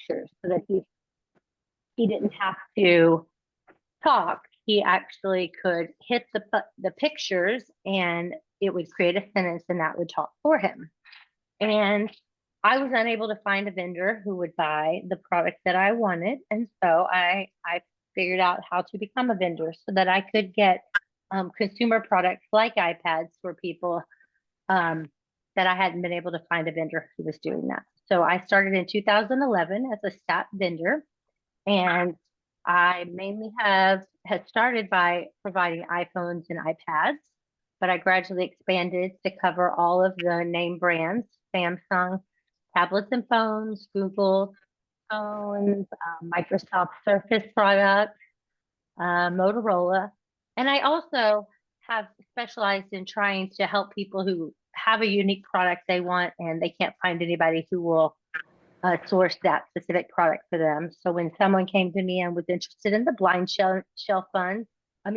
pictures so that he didn't have to talk. He actually could hit the pictures and it would create a sentence and that would talk for him. And I was unable to find a vendor who would buy the product that I wanted. And so I figured out how to become a vendor so that I could get consumer products like iPads for people that I hadn't been able to find a vendor who was doing that. So I started in 2011 as a STAP vendor, and I mainly had started by providing iPhones and iPads, but I gradually expanded to cover all of the name brands, Samsung tablets and phones, Google phones, Microsoft Surface products, Motorola. And I also have specialized in trying to help people who have a unique product they want and they can't find anybody who will source that specific product for them. So when someone came to me and was interested in the blind shell phone, I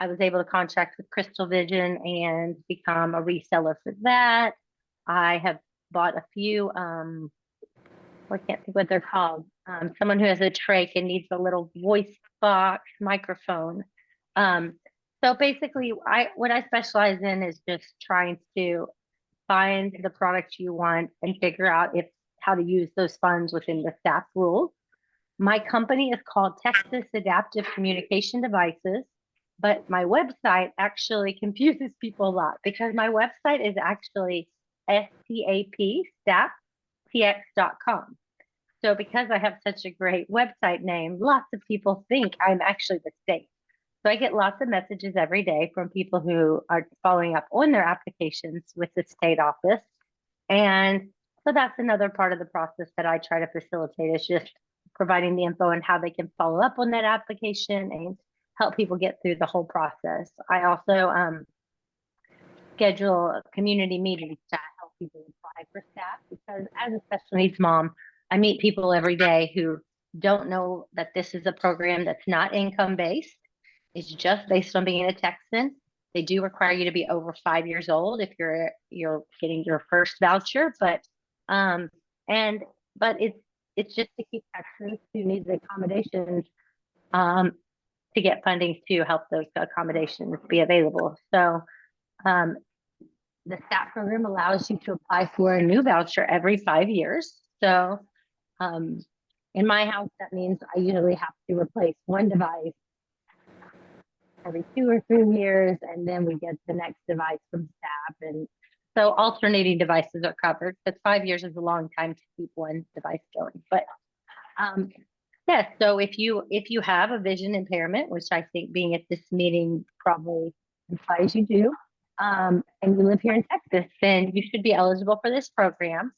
was able to contract with Christal Vision and become a reseller for that. I have bought a few, I can't think what they're called. Someone who has a trach and needs a little voice box microphone. So basically, what I specialize in is just trying to find the product you want and figure out how to use those funds within the staff rules. My company is called Texas Adaptive Communication Devices, but my website actually confuses people a lot because my website is actually STAP.com. So because I have such a great website name, lots of people think I'm actually the state. So I get lots of messages every day from people who are following up on their applications with the state office. And so that's another part of the process that I try to facilitate, is just providing the info on how they can follow up on that application and help people get through the whole process. I also schedule community meetings to help people apply for staff, because as a special needs mom, I meet people every day who don't know that this is a program that's not income based. It's just based on being a Texan. They do require you to be over 5 years old if you're getting your first voucher, but it's just to keep Texans who need the accommodations to get funding to help those accommodations be available. So the STAP program allows you to apply for a new voucher every 5 years. So in my house, that means I usually have to replace one device every 2 or 3 years, and then we get the next device from STAP. And so alternating devices are covered, but 5 years is a long time to keep one device going. But yeah, so if you have a vision impairment, which I think being at this meeting probably implies you do, and you live here in Texas, then you should be eligible for this program.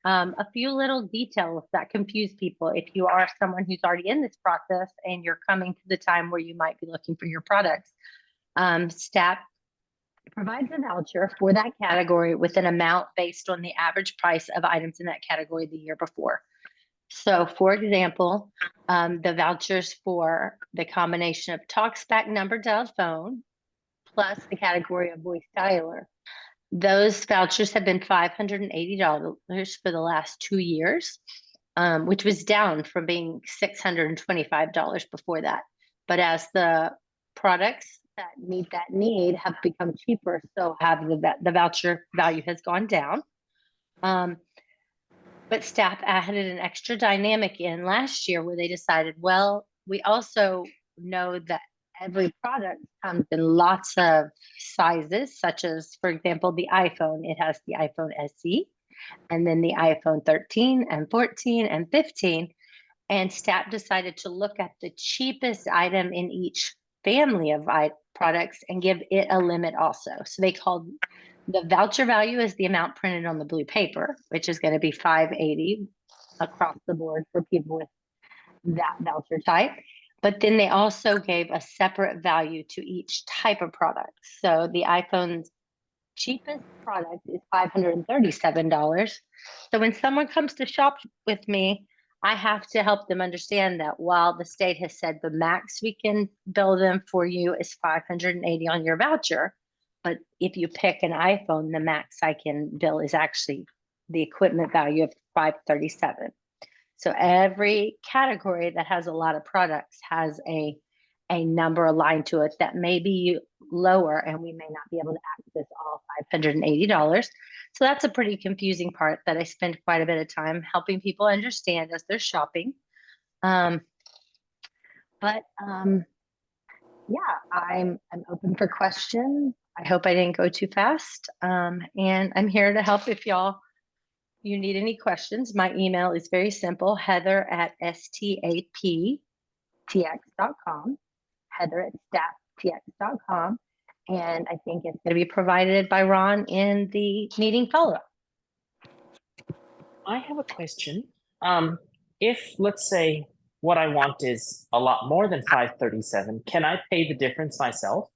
A few little details that confuse people. If you are someone who's already in this process and you're coming to the time where you might be looking for your products, STAP provides a voucher for that category with an amount based on the average price of items in that category the year before. So for example, the vouchers for the combination of TalkSpack number dialed phone plus the category of voice dialer, those vouchers have been $580 for the last 2 years, which was down from being $625 before that. But as the products that meet that need have become cheaper, so have the voucher value has gone down. But staff added an extra dynamic in last year where they decided, well, we also know that every product comes in lots of sizes, such as, for example, the iPhone. It has the iPhone SE, and then the iPhone 13 and 14 and 15. And staff decided to look at the cheapest item in each family of products and give it a limit also. So they called the voucher value is the amount printed on the blue paper, which is going to be $580 across the board for people with that voucher type. But then they also gave a separate value to each type of product. So the iPhone's cheapest product is $537. So when someone comes to shop with me, I have to help them understand that while the state has said the max we can bill them for you is $580 on your voucher, but if you pick an iPhone, the max I can bill is actually the equipment value of $537. So every category that has a lot of products has a number aligned to it that may be lower, and we may not be able to access all $580. So that's a pretty confusing part that I spend quite a bit of time helping people understand as they're shopping. Yeah, I'm open for questions. I hope I didn't go too fast. And I'm here to help if you need any questions. My email is very simple, heather@staptx.com, heather@staptx.com. And I think it's going to be provided by Ron in the meeting follow-up. I have a question. If, let's say, what I want is a lot more than $537, can I pay the difference myself?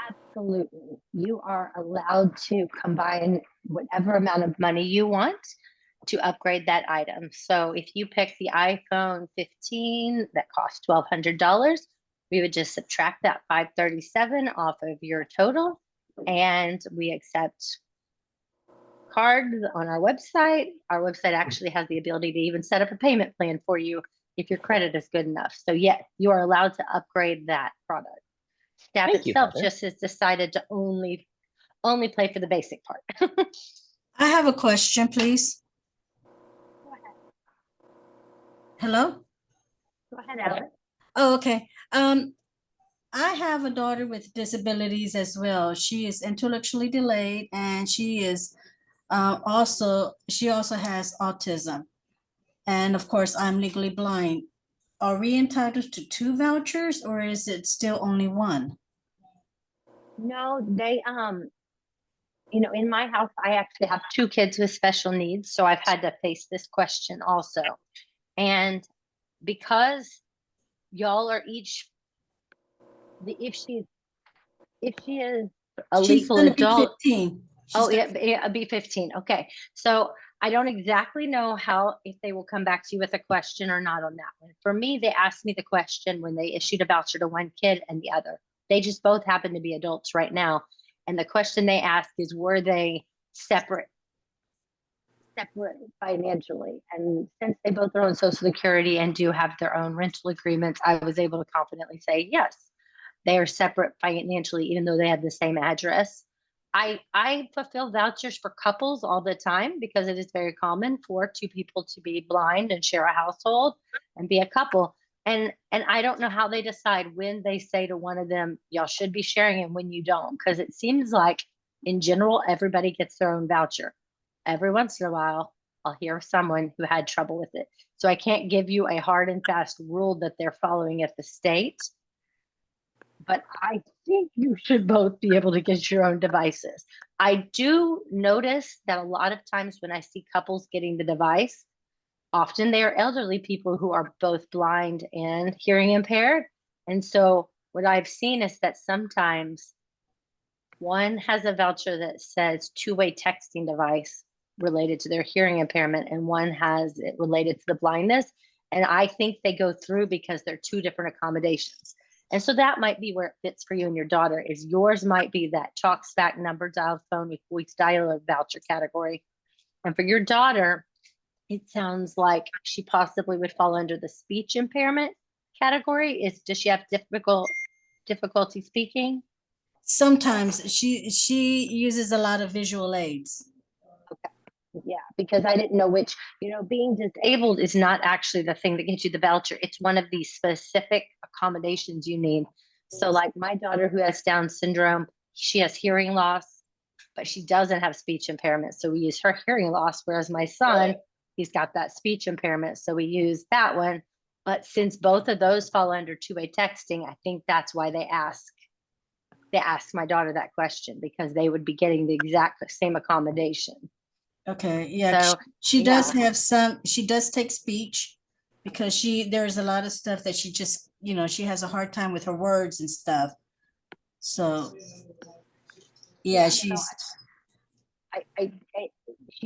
Absolutely. You are allowed to combine whatever amount of money you want to upgrade that item. So if you pick the iPhone 15 that costs $1,200, we would just subtract that $537 off of your total, and we accept cards on our website. Our website actually has the ability to even set up a payment plan for you if your credit is good enough. So yes, you are allowed to upgrade that product. Staff itself just has decided to only play for the basic part. I have a question, please. Go ahead. Hello? Go ahead, Alex. Oh, okay. I have a daughter with disabilities as well. She is intellectually delayed, and she is also has autism. And of course, I'm legally blind. Are we entitled to 2 vouchers, or is it still only 1? No, they in my house, I actually have 2 kids with special needs, so I've had to face this question also. And because y'all are each, if she is a legal adult, be 15. Okay, so I don't exactly know if they will come back to you with a question or not on that one. For me, they asked me the question when they issued a voucher to one kid and the other. They just both happen to be adults right now. And the question they asked is, were they separate financially? And since they both are on Social Security and do have their own rental agreements, I was able to confidently say, yes, they are separate financially, even though they have the same address. I fulfill vouchers for couples all the time because it is very common for 2 people to be blind and share a household and be a couple. And I don't know how they decide when they say to one of them, y'all should be sharing, and when you don't, because it seems like in general, everybody gets their own voucher. Every once in a while, I'll hear of someone who had trouble with it. So I can't give you a hard and fast rule that they're following at the state, but I think you should both be able to get your own devices. I do notice that a lot of times when I see couples getting the device, often they are elderly people who are both blind and hearing impaired. And so what I've seen is that sometimes one has a voucher that says 2-way texting device related to their hearing impairment, and one has it related to the blindness. And I think they go through because they're 2 different accommodations. And so that might be where it fits for you and your daughter. Is yours might be that chalk stack number dial phone with voice dialer voucher category. And for your daughter, it sounds like she possibly would fall under the speech impairment category. Does she have difficulty speaking? Sometimes she uses a lot of visual aids. Okay. Yeah, because I didn't know which, being disabled is not actually the thing that gets you the voucher. It's one of these specific accommodations you need. So like my daughter who has Down syndrome, she has hearing loss, but she doesn't have speech impairment. So we use her hearing loss, whereas my son, he's got that speech impairment. So we use that one. But since both of those fall under 2-way texting, I think that's why they asked my daughter that question, because they would be getting the exact same accommodation. Okay, yeah, so, she does have she does take speech, because there's a lot of stuff that she just, she has a hard time with her words and stuff. So yeah, she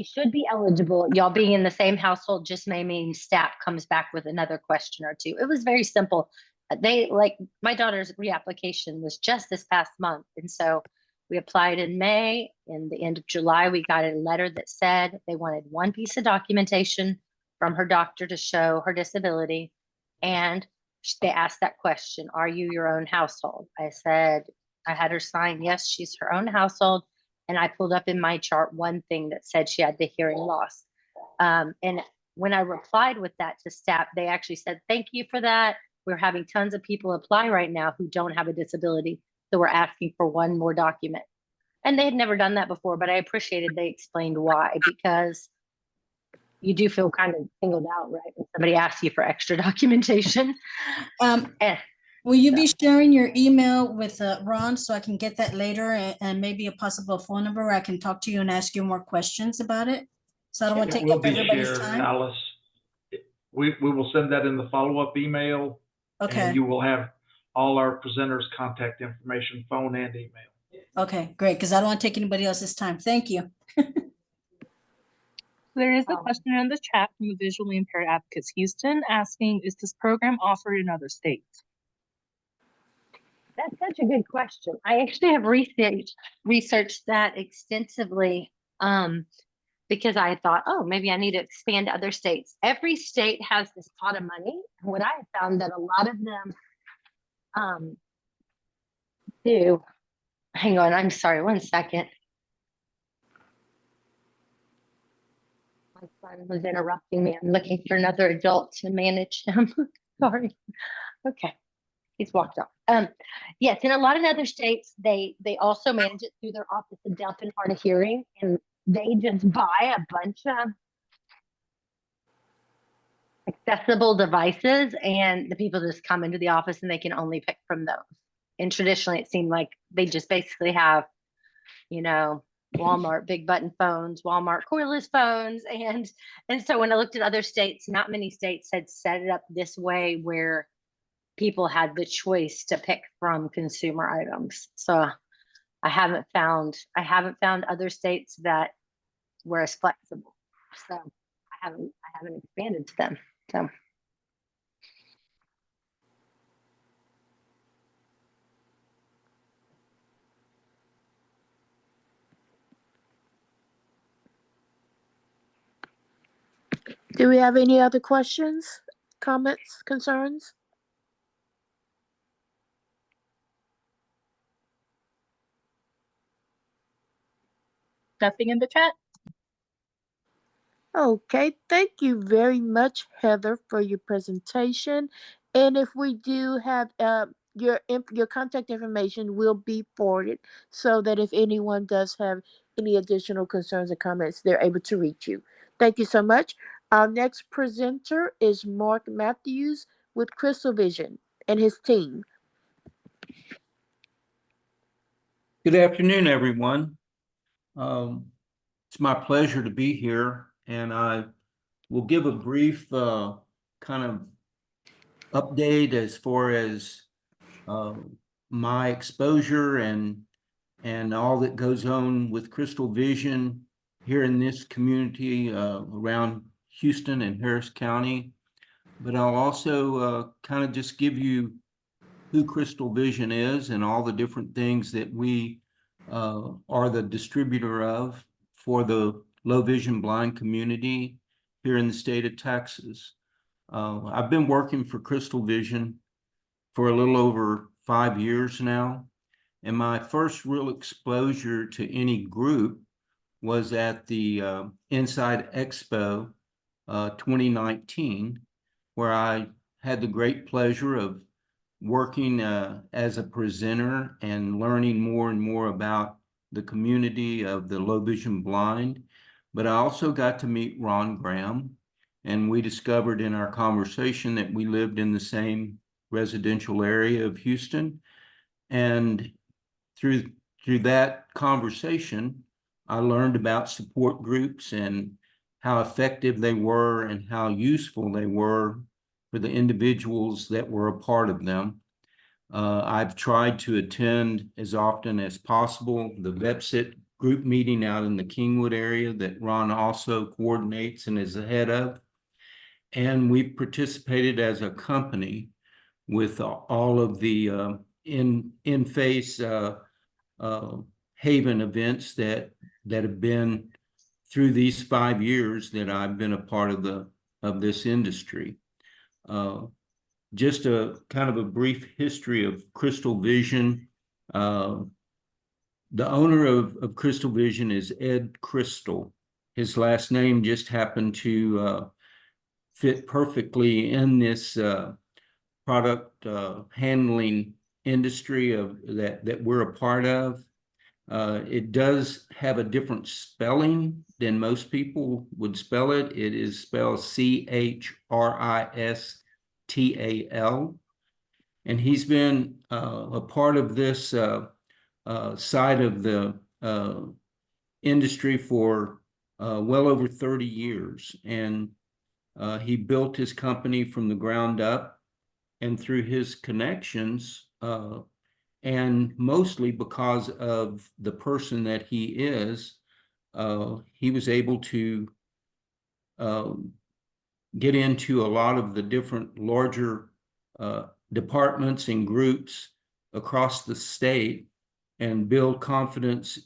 should be eligible. Y'all being in the same household just may mean staff comes back with another question or 2. It was very simple. My daughter's reapplication was just this past month. And so We applied in May. In the end of July, we got a letter that said they wanted one piece of documentation from her doctor to show her disability. And they asked that question, are you your own household? I said, I had her sign, yes, she's her own household. And I pulled up in my chart one thing that said she had the hearing loss. And when I replied with that to staff, they actually said, thank you for that. We're having tons of people apply right now who don't have a disability. So we're asking for one more document. And they had never done that before, but I appreciated they explained why, because you do feel kind of singled out, right? When somebody asks you for extra documentation. Will you be sharing your email with Ron so I can get that later and maybe a possible phone number where I can talk to you and ask you more questions about it? So I don't want to take up everybody's time. Alice. We will send that in the follow-up email. Okay. And you will have all our presenters' contact information, phone and email. Okay, great, because I don't want to take anybody else's time. Thank you. There is a question in the chat from the Visually Impaired Advocates Houston asking, is this program offered in other states? That's such a good question. I actually have researched that extensively because I thought, oh, maybe I need to expand to other states. Every state has this pot of money. What I have found that a lot of them do. Hang on, I'm sorry, 1 second. My son was interrupting me. I'm looking for another adult to manage him. Sorry. Okay. He's walked off. Yes, in a lot of other states, they also manage it through their Office of Deaf and Hard of Hearing, and they just buy a bunch of accessible devices, and the people just come into the office and they can only pick from those. And traditionally, it seemed like they just basically have, you know, Walmart big button phones, Walmart cordless phones, and so when I looked at other states, not many states had set it up this way where people had the choice to pick from consumer items. So I haven't found other states that were as flexible. So I haven't expanded to them. So do we have any other questions, comments, concerns? Nothing in the chat. Okay, thank you very much, Heather, for your presentation. And if we do have your contact information will be forwarded so that if anyone does have any additional concerns or comments, they're able to reach you. Thank you so much. Our next presenter is Mark Matthews with Christal Vision and his team. Good afternoon, everyone. It's my pleasure to be here, and I will give a brief kind of update as far as my exposure and all that goes on with Christal Vision here in this community around Houston and Harris County. But I'll also kind of just give you who Christal Vision is and all the different things that we are the distributor of for the low vision blind community here in the state of Texas. I've been working for Christal Vision for a little over 5 years now. And my first real exposure to any group was at the Inside Expo 2019, where I had the great pleasure of working as a presenter and learning more and more about the community of the low vision blind. But I also got to meet Ron Graham, and we discovered in our conversation that we lived in the same residential area of Houston. And through that conversation, I learned about support groups and how effective they were and how useful they were for the individuals that were a part of them. I've tried to attend as often as possible the VEPSIT group meeting out in the Kingwood area that Ron also coordinates and is the head of. And we've participated as a company with all of the in-face HAVIN events that have been through these 5 years that I've been a part of this industry. Just a kind of a brief history of Christal Vision. The owner of Christal Vision is Ed Christal. His last name just happened to fit perfectly in this product handling industry that we're a part of. It does have a different spelling than most people would spell it. It is spelled Christal. And he's been a part of this side of the industry for well over 30 years. And he built his company from the ground up, and through his connections, and mostly because of the person that he is, he was able to get into a lot of the different larger departments and groups across the state and build confidence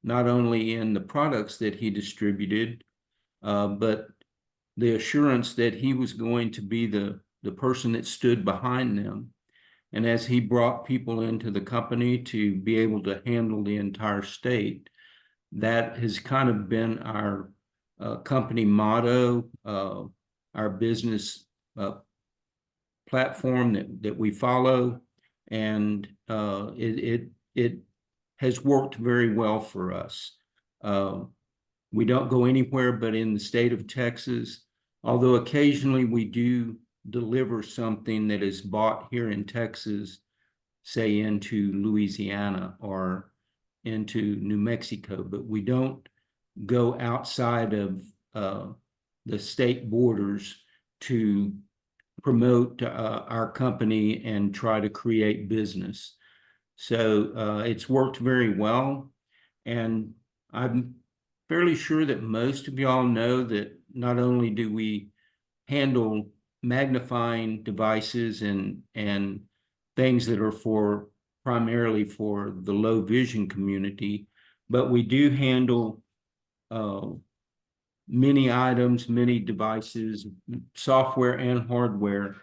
not only in the products that he distributed, but the assurance that he was going to be the person that stood behind them. And as he brought people into the company to be able to handle the entire state, that has kind of been our company motto, our business platform that we follow. And it has worked very well for us. We don't go anywhere but in the state of Texas, although occasionally we do deliver something that is bought here in Texas, say into Louisiana or into New Mexico, but we don't go outside of the state borders to promote our company and try to create business. So it's worked very well. And I'm fairly sure that most of y'all know that not only do we handle magnifying devices and things that are primarily for the low vision community, but we do handle many items, many devices, software and hardware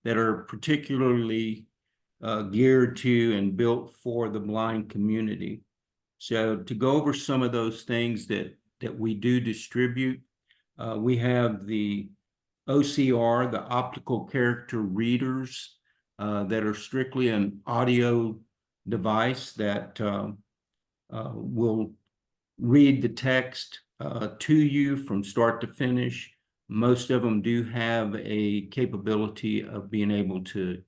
that are particularly geared to and built for the blind community. So to go over some of those things that we do distribute, we have the OCR, the optical character readers, that are strictly an audio device that will read the text to you from start to finish. Most of them do have a capability of being able to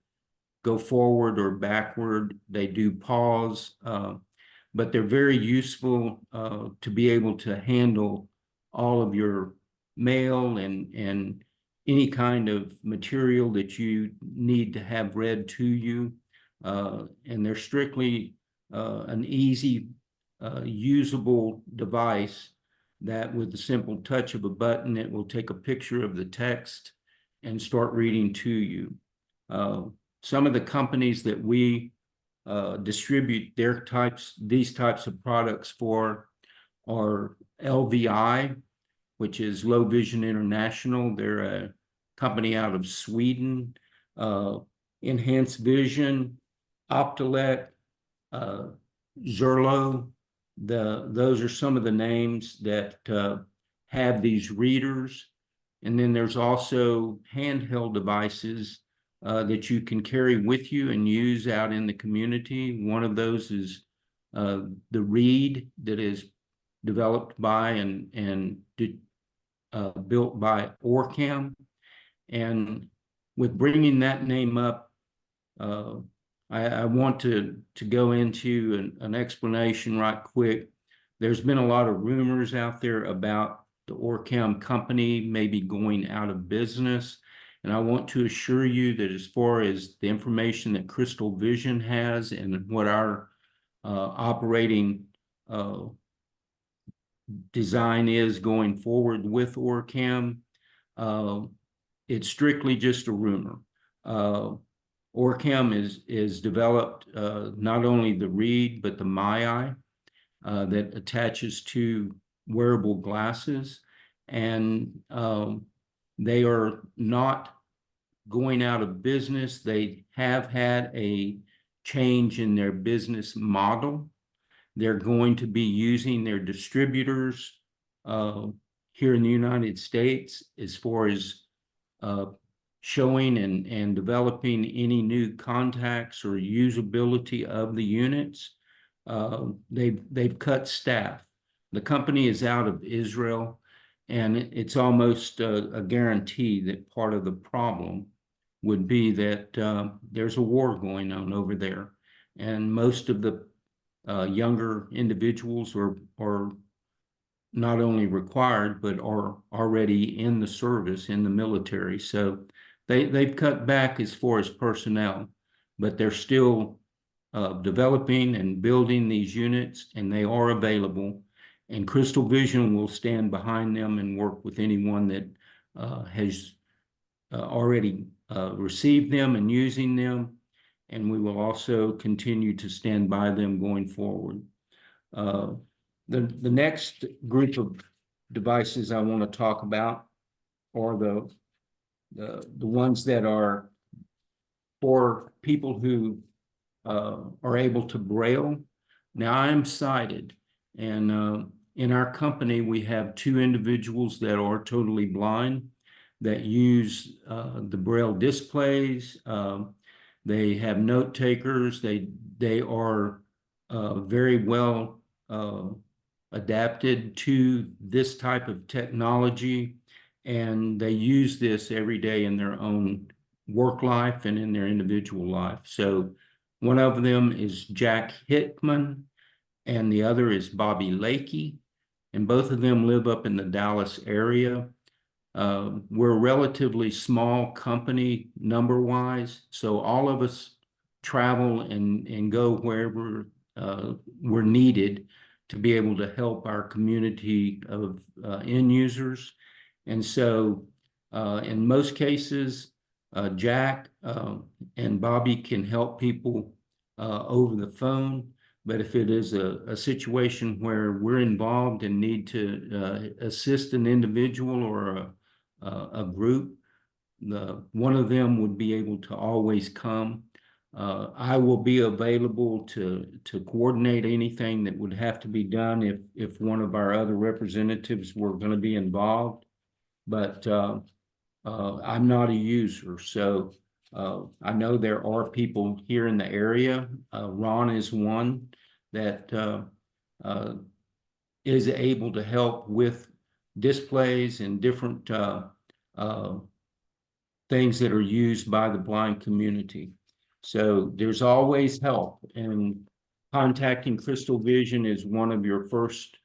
go forward or backward. They do pause, but they're very useful to be able to handle all of your mail and any kind of material that you need to have read to you. And they're strictly an easy, usable device that with the simple touch of a button, it will take a picture of the text and start reading to you. Some of the companies that we distribute these types of products for are LVI, which is Low Vision International. They're a company out of Sweden. Enhanced Vision, Optilec, Zerlo. Those are some of the names that have these readers. And then there's also handheld devices that you can carry with you and use out in the community. One of those is the Reed, that is developed by and built by Orcam. And with bringing that name up, I want to go into an explanation right quick. There's been a lot of rumors out there about the Orcam company maybe going out of business. And I want to assure you that as far as the information that Christal Vision has and what our operating design is going forward with Orcam, it's strictly just a rumor. Orcam is developed not only the Reed, but the MyEye. that attaches to wearable glasses. And they are not going out of business. They have had a change in their business model. They're going to be using their distributors here in the United States as far as showing and developing any new contacts or usability of the units. They've cut staff. The company is out of Israel, and it's almost a guarantee that part of the problem would be that there's a war going on over there, and most of the younger individuals are not only required, but are already in the service in the military. So they've cut back as far as personnel, but they're still developing and building these units, and they are available. And Christal Vision will stand behind them and work with anyone that has already received them and using them. And we will also continue to stand by them going forward. The next group of devices I want to talk about are the ones that are for people who are able to braille. Now, I'm sighted, and in our company, we have 2 individuals that are totally blind that use the braille displays. They have note takers. They are very well adapted to this type of technology, and they use this every day in their own work life and in their individual life. So one of them is Jack Hickman, and the other is Bobby Lakey, and both of them live up in the Dallas area. We're a relatively small company number-wise, so all of us travel and go wherever we're needed to be able to help our community of end users. And so in most cases, Jack and Bobby can help people over the phone. But if it is a situation where we're involved and need to assist an individual or a group, one of them would be able to always come. I will be available to coordinate anything that would have to be done if one of our other representatives were going to be involved. But I'm not a user, so I know there are people here in the area. Ron is one that is able to help with displays and different things that are used by the blind community. So there's always help, and contacting Christal Vision is one of your first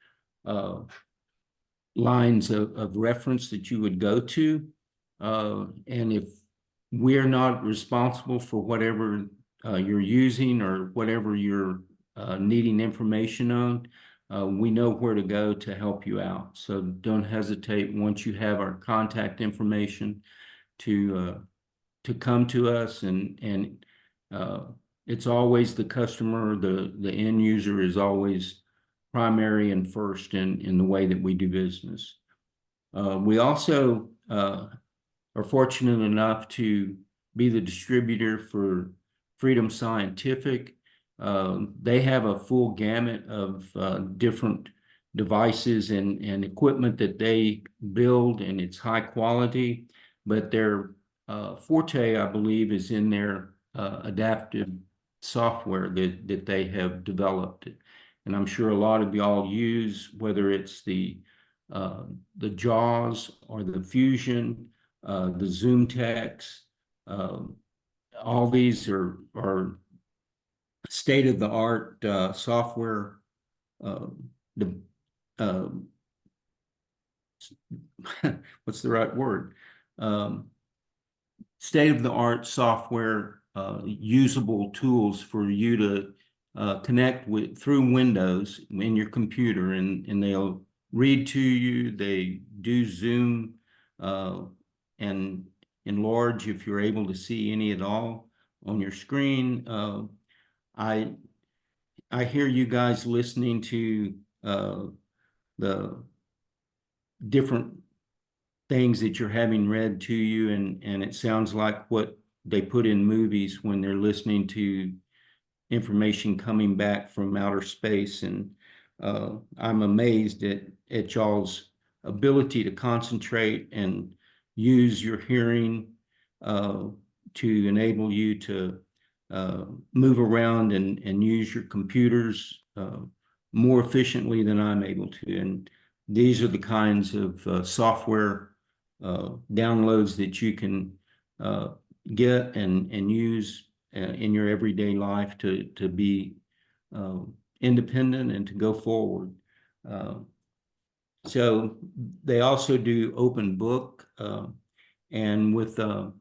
lines of reference that you would go to. And if we're not responsible for whatever you're using or whatever you're needing information on, we know where to go to help you out. So don't hesitate once you have our contact information to come to us, and it's always the customer, the end user is always primary and first in the way that we do business. We also are fortunate enough to be the distributor for Freedom Scientific. They have a full gamut of different devices and equipment that they build, and it's high quality, but their forte, I believe, is in their adaptive software that they have developed. And I'm sure a lot of y'all use, whether it's the JAWS or the Fusion, the Zoom Text. All these are state-of-the-art software. What's the right word? State-of-the-art software, usable tools for you to connect with through Windows in your computer, and they'll read to you. They do Zoom and enlarge if you're able to see any at all on your screen. I hear you guys listening to the different things that you're having read to you, and it sounds like what they put in movies when they're listening to information coming back from outer space. And I'm amazed at y'all's ability to concentrate and use your hearing to enable you to move around and use your computers more efficiently than I'm able to. And these are the kinds of software downloads that you can get and use in your everyday life to be independent and to go forward. So they also do open book, and with a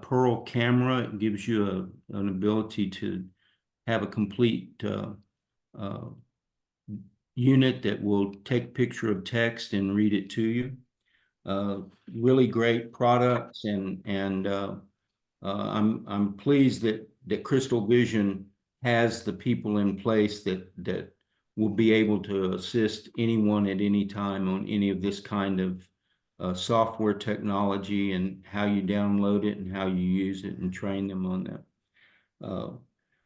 Pearl camera, it gives you an ability to have a complete unit that will take picture of text and read it to you. Really great products, and I'm pleased that Christal Vision has the people in place that will be able to assist anyone at any time on any of this kind of software technology, and how you download it and how you use it, and train them on that.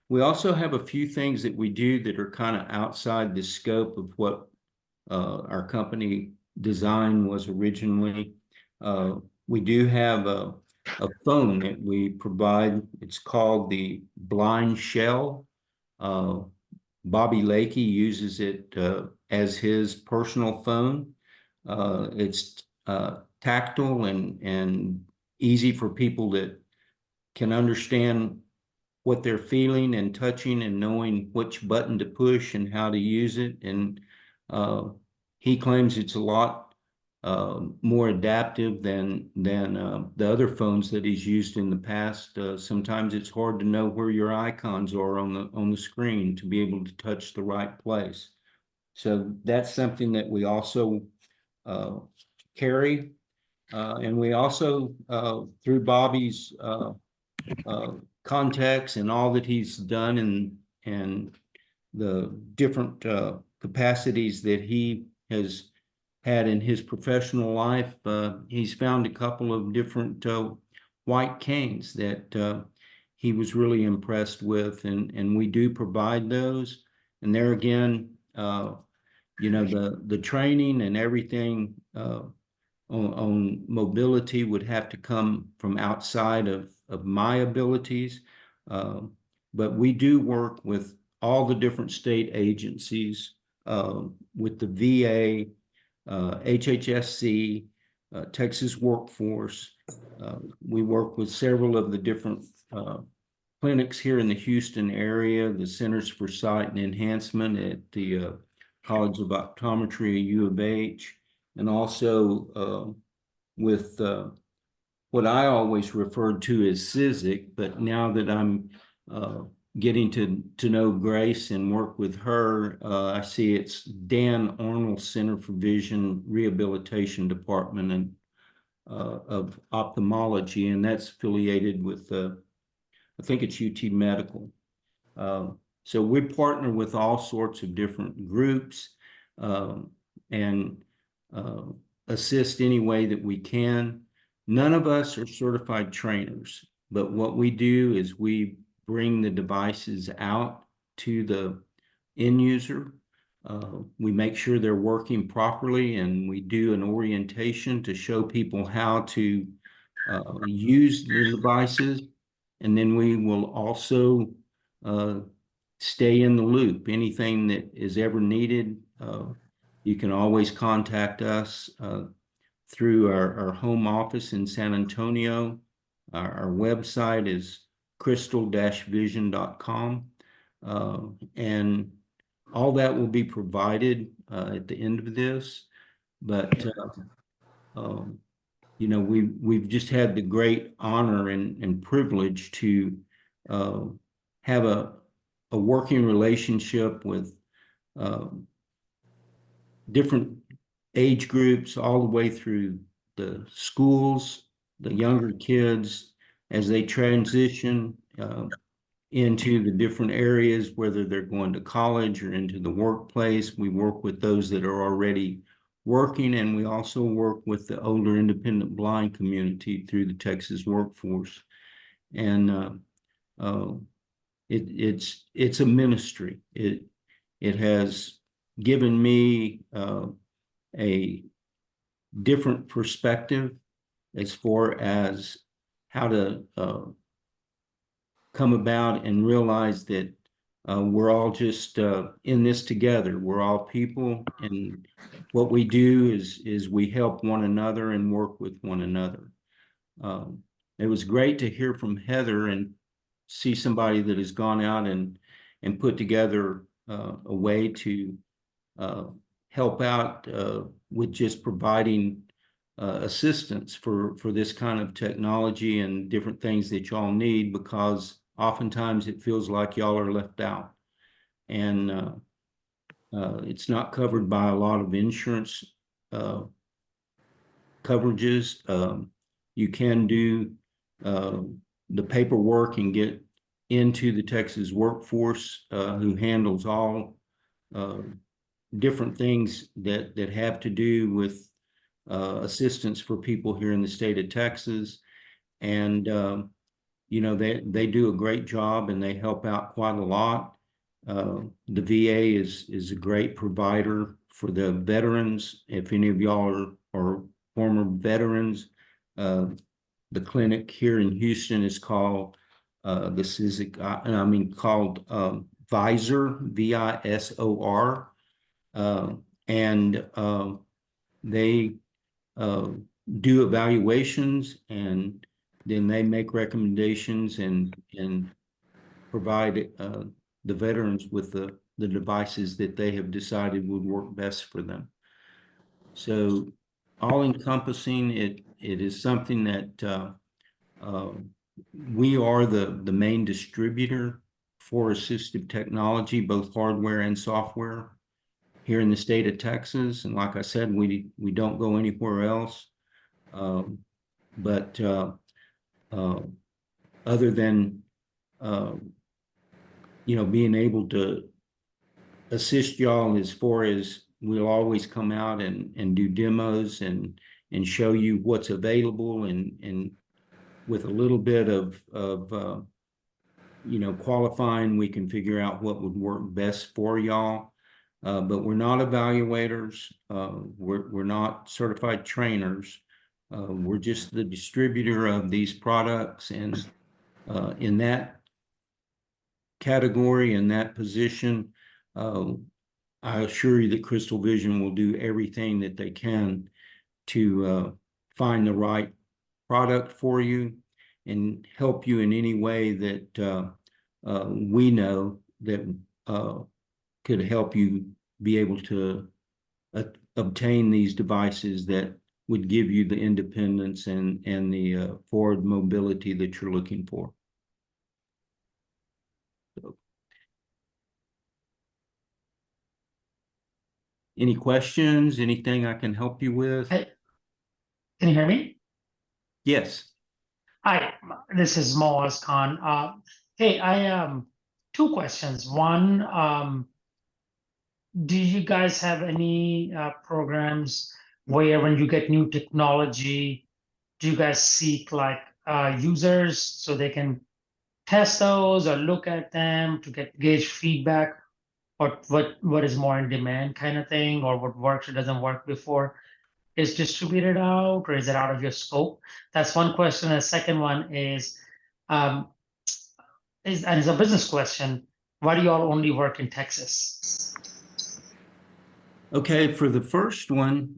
We also have a few things that we do that are kind of outside the scope of what our company design was originally. We do have a phone that we provide. It's called the Blind Shell. Bobby Lakey uses it as his personal phone. It's tactile and easy for people that can understand what they're feeling and touching and knowing which button to push and how to use it. And he claims it's a lot more adaptive than the other phones that he's used in the past. Sometimes it's hard to know where your icons are on the screen to be able to touch the right place. So that's something that we also carry. And we also, through Bobby's contacts and all that he's done and the different capacities that he has had in his professional life, he's found a couple of different white canes that he was really impressed with, and we do provide those. And there again, you know, the training and everything on mobility would have to come from outside of my abilities. But we do work with all the different state agencies, with the VA, HHSC, Texas Workforce. We work with several of the different clinics here in the Houston area, the Centers for Sight and Enhancement at the College of Optometry, U of H, and also with what I always referred to as CISIC, but now that I'm getting to know Grace and work with her, I see it's Dan Arnold Center for Vision Rehabilitation Department and of Ophthalmology, and that's affiliated with, I think it's UT Medical. So we partner with all sorts of different groups and assist any way that we can. None of us are certified trainers, but what we do is we bring the devices out to the end user. We make sure they're working properly, and we do an orientation to show people how to use the devices. And then we will also stay in the loop. Anything that is ever needed, you can always contact us through our home office in San Antonio. Our website is christal-vision.com. And all that will be provided at the end of this. But, you know, we've just had the great honor and privilege to have a working relationship with different age groups, all the way through the schools, the younger kids, as they transition into the different areas, whether they're going to college or into the workplace. We work with those that are already working, and we also work with the older independent blind community through the Texas Workforce. And it's a ministry. It has given me a different perspective as far as how to come about and realize that we're all just in this together. We're all people, and what we do is we help one another and work with one another. It was great to hear from Heather and see somebody that has gone out and put together a way to help out with just providing assistance for this kind of technology and different things that y'all need, because oftentimes it feels like y'all are left out, and it's not covered by a lot of insurance coverages. You can do the paperwork and get into the Texas Workforce, who handles all different things that have to do with assistance for people here in the state of Texas. And you know, they do a great job and they help out quite a lot. The VA is a great provider for the veterans. If any of y'all are former veterans, the clinic here in Houston is called called Visor, VISOR, and they do evaluations, and then they make recommendations and provide the veterans with the devices that they have decided would work best for them. So all encompassing, it is something that we are the main distributor for assistive technology, both hardware and software, here in the state of Texas. And like I said, we don't go anywhere else. But other than you know, being able to assist y'all, as far as we'll always come out and do demos and show you what's available, and with a little bit of you know, qualifying, we can figure out what would work best for y'all. But we're not evaluators. We're not certified trainers. We're just the distributor of these products, and in that category, in that position, I assure you that Christal Vision will do everything that they can to find the right product for you and help you in any way that we know that could help you be able to obtain these devices that would give you the independence and the forward mobility that you're looking for. So, any questions? Anything I can help you with? Hey, can you hear me? Yes. Hi, this is Moaz Khan. Hey, I 2 questions. One, do you guys have any programs where when you get new technology, do you guys seek like users so they can test those or look at them to gauge feedback, or what is more in demand kind of thing, or what works or doesn't work before is distributed out, or is it out of your scope? That's one question. The second one is and it's a business question. Why do you all only work in Texas? Okay, for the first one,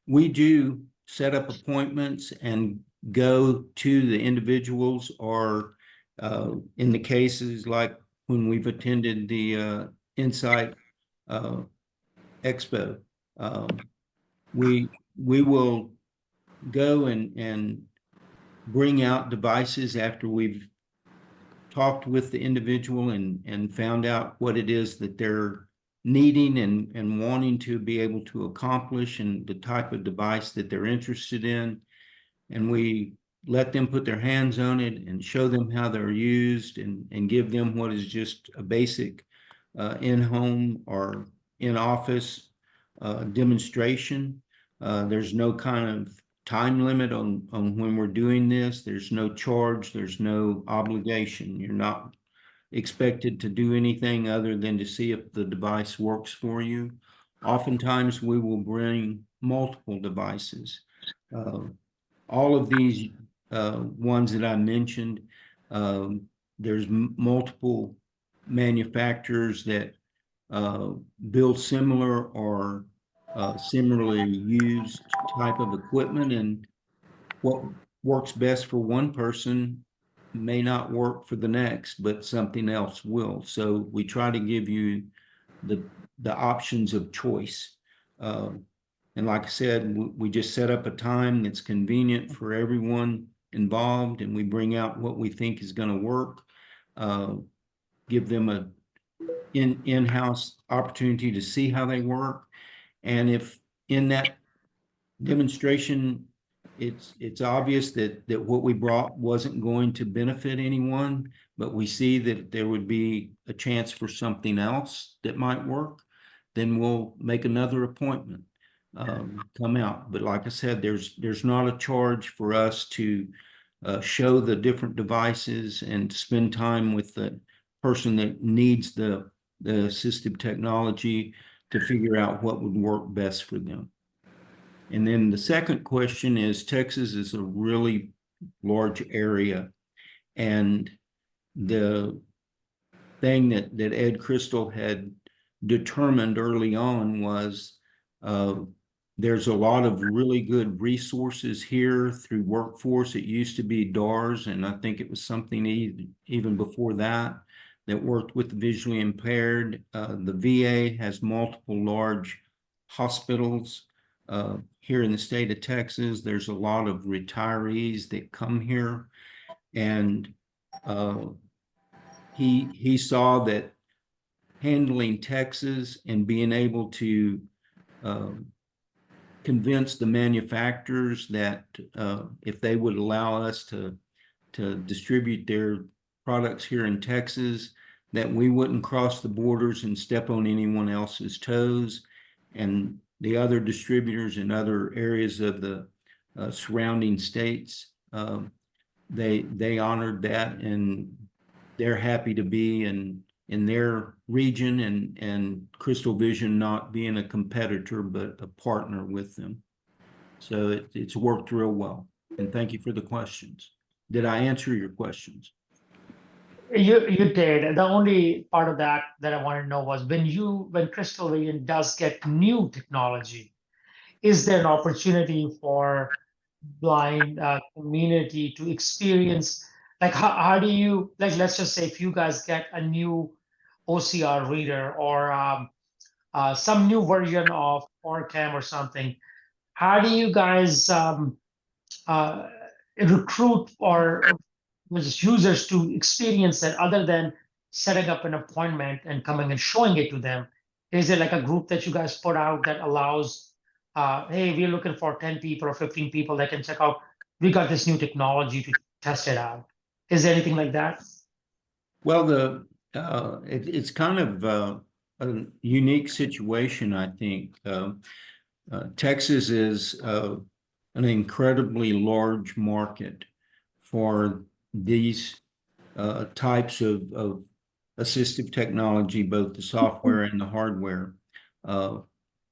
we do set up appointments and go to the individuals, or in the cases like when we've attended the Insight Expo, we will go and bring out devices after we've talked with the individual and found out what it is that they're needing and wanting to be able to accomplish, and the type of device that they're interested in. And we let them put their hands on it and show them how they're used and give them what is just a basic in-home or in-office demonstration. There's no kind of time limit on when we're doing this. There's no charge, there's no obligation. You're not expected to do anything other than to see if the device works for you. Oftentimes we will bring multiple devices. All of these ones that I mentioned, there's multiple manufacturers that build similar or similarly used type of equipment, and what works best for one person may not work for the next, but something else will. So we try to give you the options of choice. And like I said, we just set up a time that's convenient for everyone involved, and we bring out what we think is going to work. Give them a in-house opportunity to see how they work. And if in that demonstration it's obvious that what we brought wasn't going to benefit anyone, but we see that there would be a chance for something else that might work, then we'll make another appointment, come out. But like I said, there's not a charge for us to show the different devices and to spend time with the person that needs the assistive technology to figure out what would work best for them. And then the second question is, Texas is a really large area, and the thing that Ed Christal had determined early on was there's a lot of really good resources here through Workforce. It used to be DARS, and I think it was something even before that worked with the visually impaired. The VA has multiple large hospitals here in the state of Texas. There's a lot of retirees that come here, and he saw that handling Texas and being able to convince the manufacturers that if they would allow us to distribute their products here in Texas, that we wouldn't cross the borders and step on anyone else's toes. And the other distributors in other areas of the surrounding states, they honored that, and they're happy to be in their region, and Christal Vision not being a competitor but a partner with them. So it's worked real well. And thank you for the questions. Did I answer your questions? You did. The only part of that I wanted to know was when Christal Vision does get new technology, is there an opportunity for blind community to experience, like how do you, like, let's just say if you guys get a new OCR reader or some new version of OrCam or something, how do you guys recruit or users to experience that other than setting up an appointment and coming and showing it to them? Is there like a group that you guys put out that allows, hey, we're looking for 10 people or 15 people that can check out, we got this new technology to test it out? Is there anything like that? Well, it's kind of a unique situation, I think. Texas is an incredibly large market for these types of assistive technology, both the software and the hardware,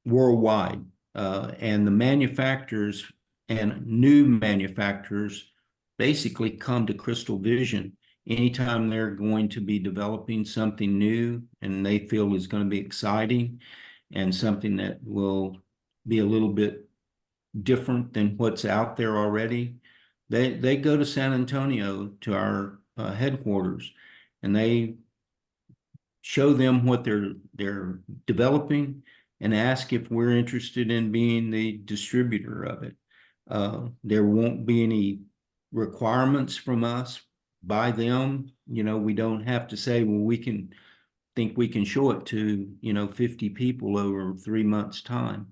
worldwide. And the manufacturers and new manufacturers basically come to Christal Vision anytime they're going to be developing something new and they feel is going to be exciting and something that will be a little bit different than what's out there already. They go to San Antonio to our headquarters, and they show them what they're developing and ask if we're interested in being the distributor of it. There won't be any requirements from us by them. You know, we don't have to say, well, we can show it to 50 people over 3 months' time.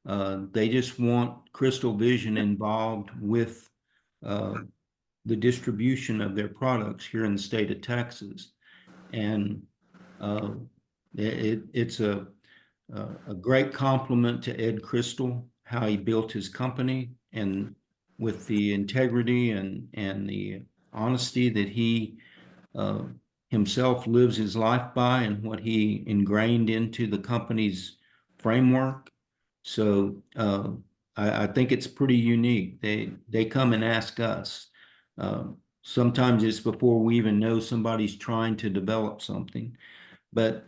They just want Christal Vision involved with the distribution of their products here in the state of Texas. And it's a great compliment to Ed Christal, how he built his company, and with the integrity and the honesty that he himself lives his life by, and what he ingrained into the company's framework. So I think it's pretty unique. They come and ask us. Sometimes it's before we even know somebody's trying to develop something. But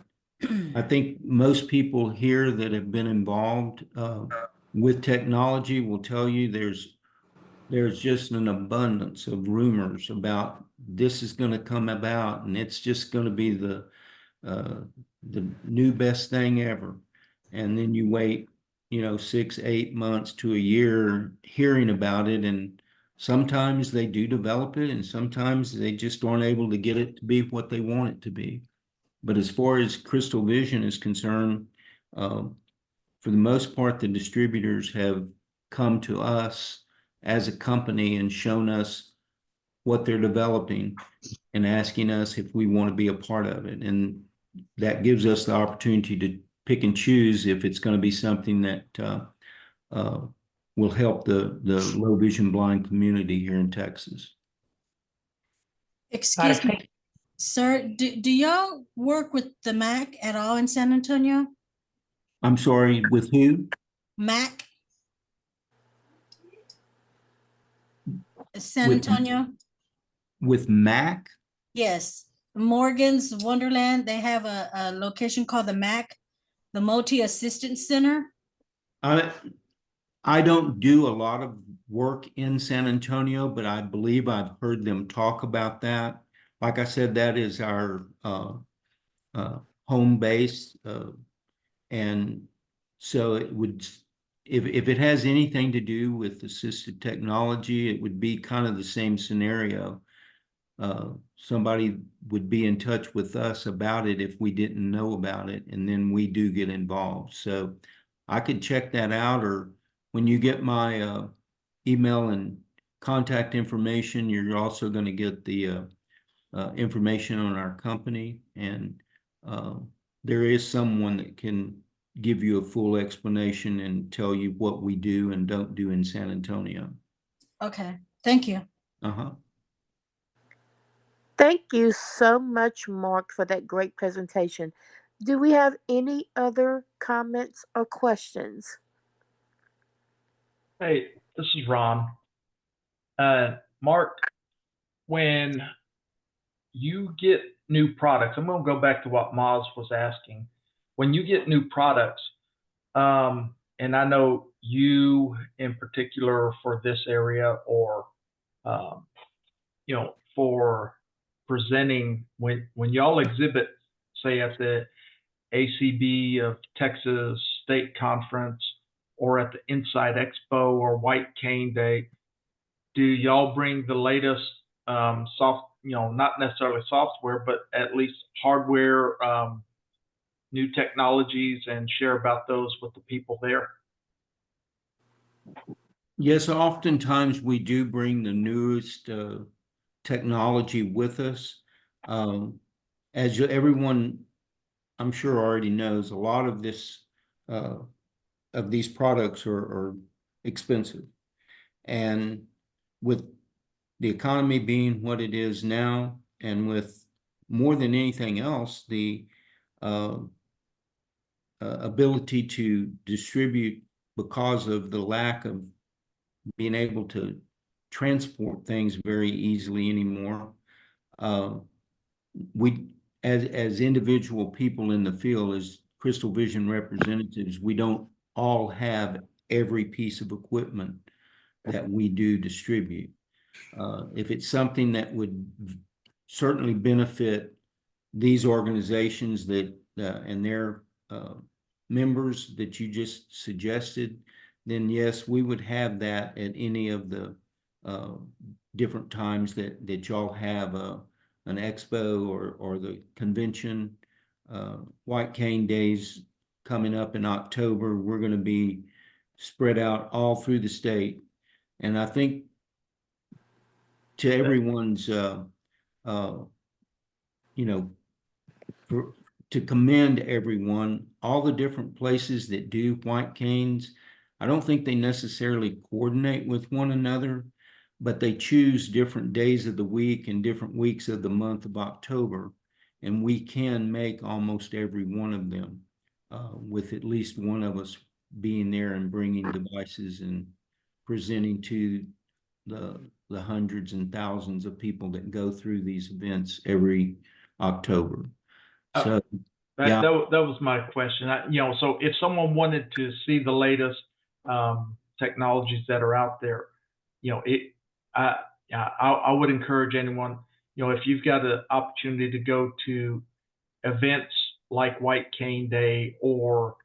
I think most people here that have been involved with technology will tell you there's just an abundance of rumors about this is going to come about, and it's just going to be the new best thing ever. And then you wait, 6, 8 months to a year hearing about it, and sometimes they do develop it, and sometimes they just aren't able to get it to be what they want it to be. But as far as Christal Vision is concerned, for the most part, the distributors have come to us as a company and shown us what they're developing and asking us if we want to be a part of it. And that gives us the opportunity to pick and choose if it's going to be something that will help the low vision blind community here in Texas. Excuse me, sir, do y'all work with the MAC at all in San Antonio? I'm sorry, with who? MAC? San Antonio? With MAC? Yes, Morgan's Wonderland, they have a location called the MAC, the Multi Assistance Center. I don't do a lot of work in San Antonio, but I believe I've heard them talk about that. Like I said, that is our home base. And so it would, if it has anything to do with assistive technology, it would be kind of the same scenario. Somebody would be in touch with us about it if we didn't know about it, and then we do get involved. So I could check that out, or when you get my email and contact information, you're also going to get the information on our company, and there is someone that can give you a full explanation and tell you what we do and don't do in San Antonio. Okay, thank you. Thank you so much, Mark, for that great presentation. Do we have any other comments or questions? Hey, this is Ron. Mark, when you get new products, I'm going to go back to what Maz was asking. When you get new products, and I know you in particular for this area, or for presenting, when y'all exhibit, say at the ACB of Texas State Conference, or at the Inside Expo or White Cane Day, do y'all bring the latest not necessarily software, but at least hardware, new technologies, and share about those with the people there? Yes, oftentimes we do bring the newest technology with us. As everyone, I'm sure, already knows, a lot of these products are expensive, and with the economy being what it is now, and with more than anything else, the ability to distribute, because of the lack of being able to transport things very easily anymore, we, as individual people in the field, as Christal Vision representatives, we don't all have every piece of equipment that we do distribute. If it's something that would certainly benefit these organizations that and their members that you just suggested, then yes, we would have that at any of the different times that y'all have an expo or the convention. White Cane Days coming up in October, we're going to be spread out all through the state. And I think to everyone's, you know, to commend everyone, all the different places that do white canes. I don't think they necessarily coordinate with one another, but they choose different days of the week and different weeks of the month of October. And we can make almost every one of them with at least one of us being there and bringing devices and presenting to the hundreds and thousands of people that go through these events every October. So yeah, that was my question. So if someone wanted to see the latest technologies that are out there, I would encourage anyone, if you've got an opportunity to go to events like White Cane Day or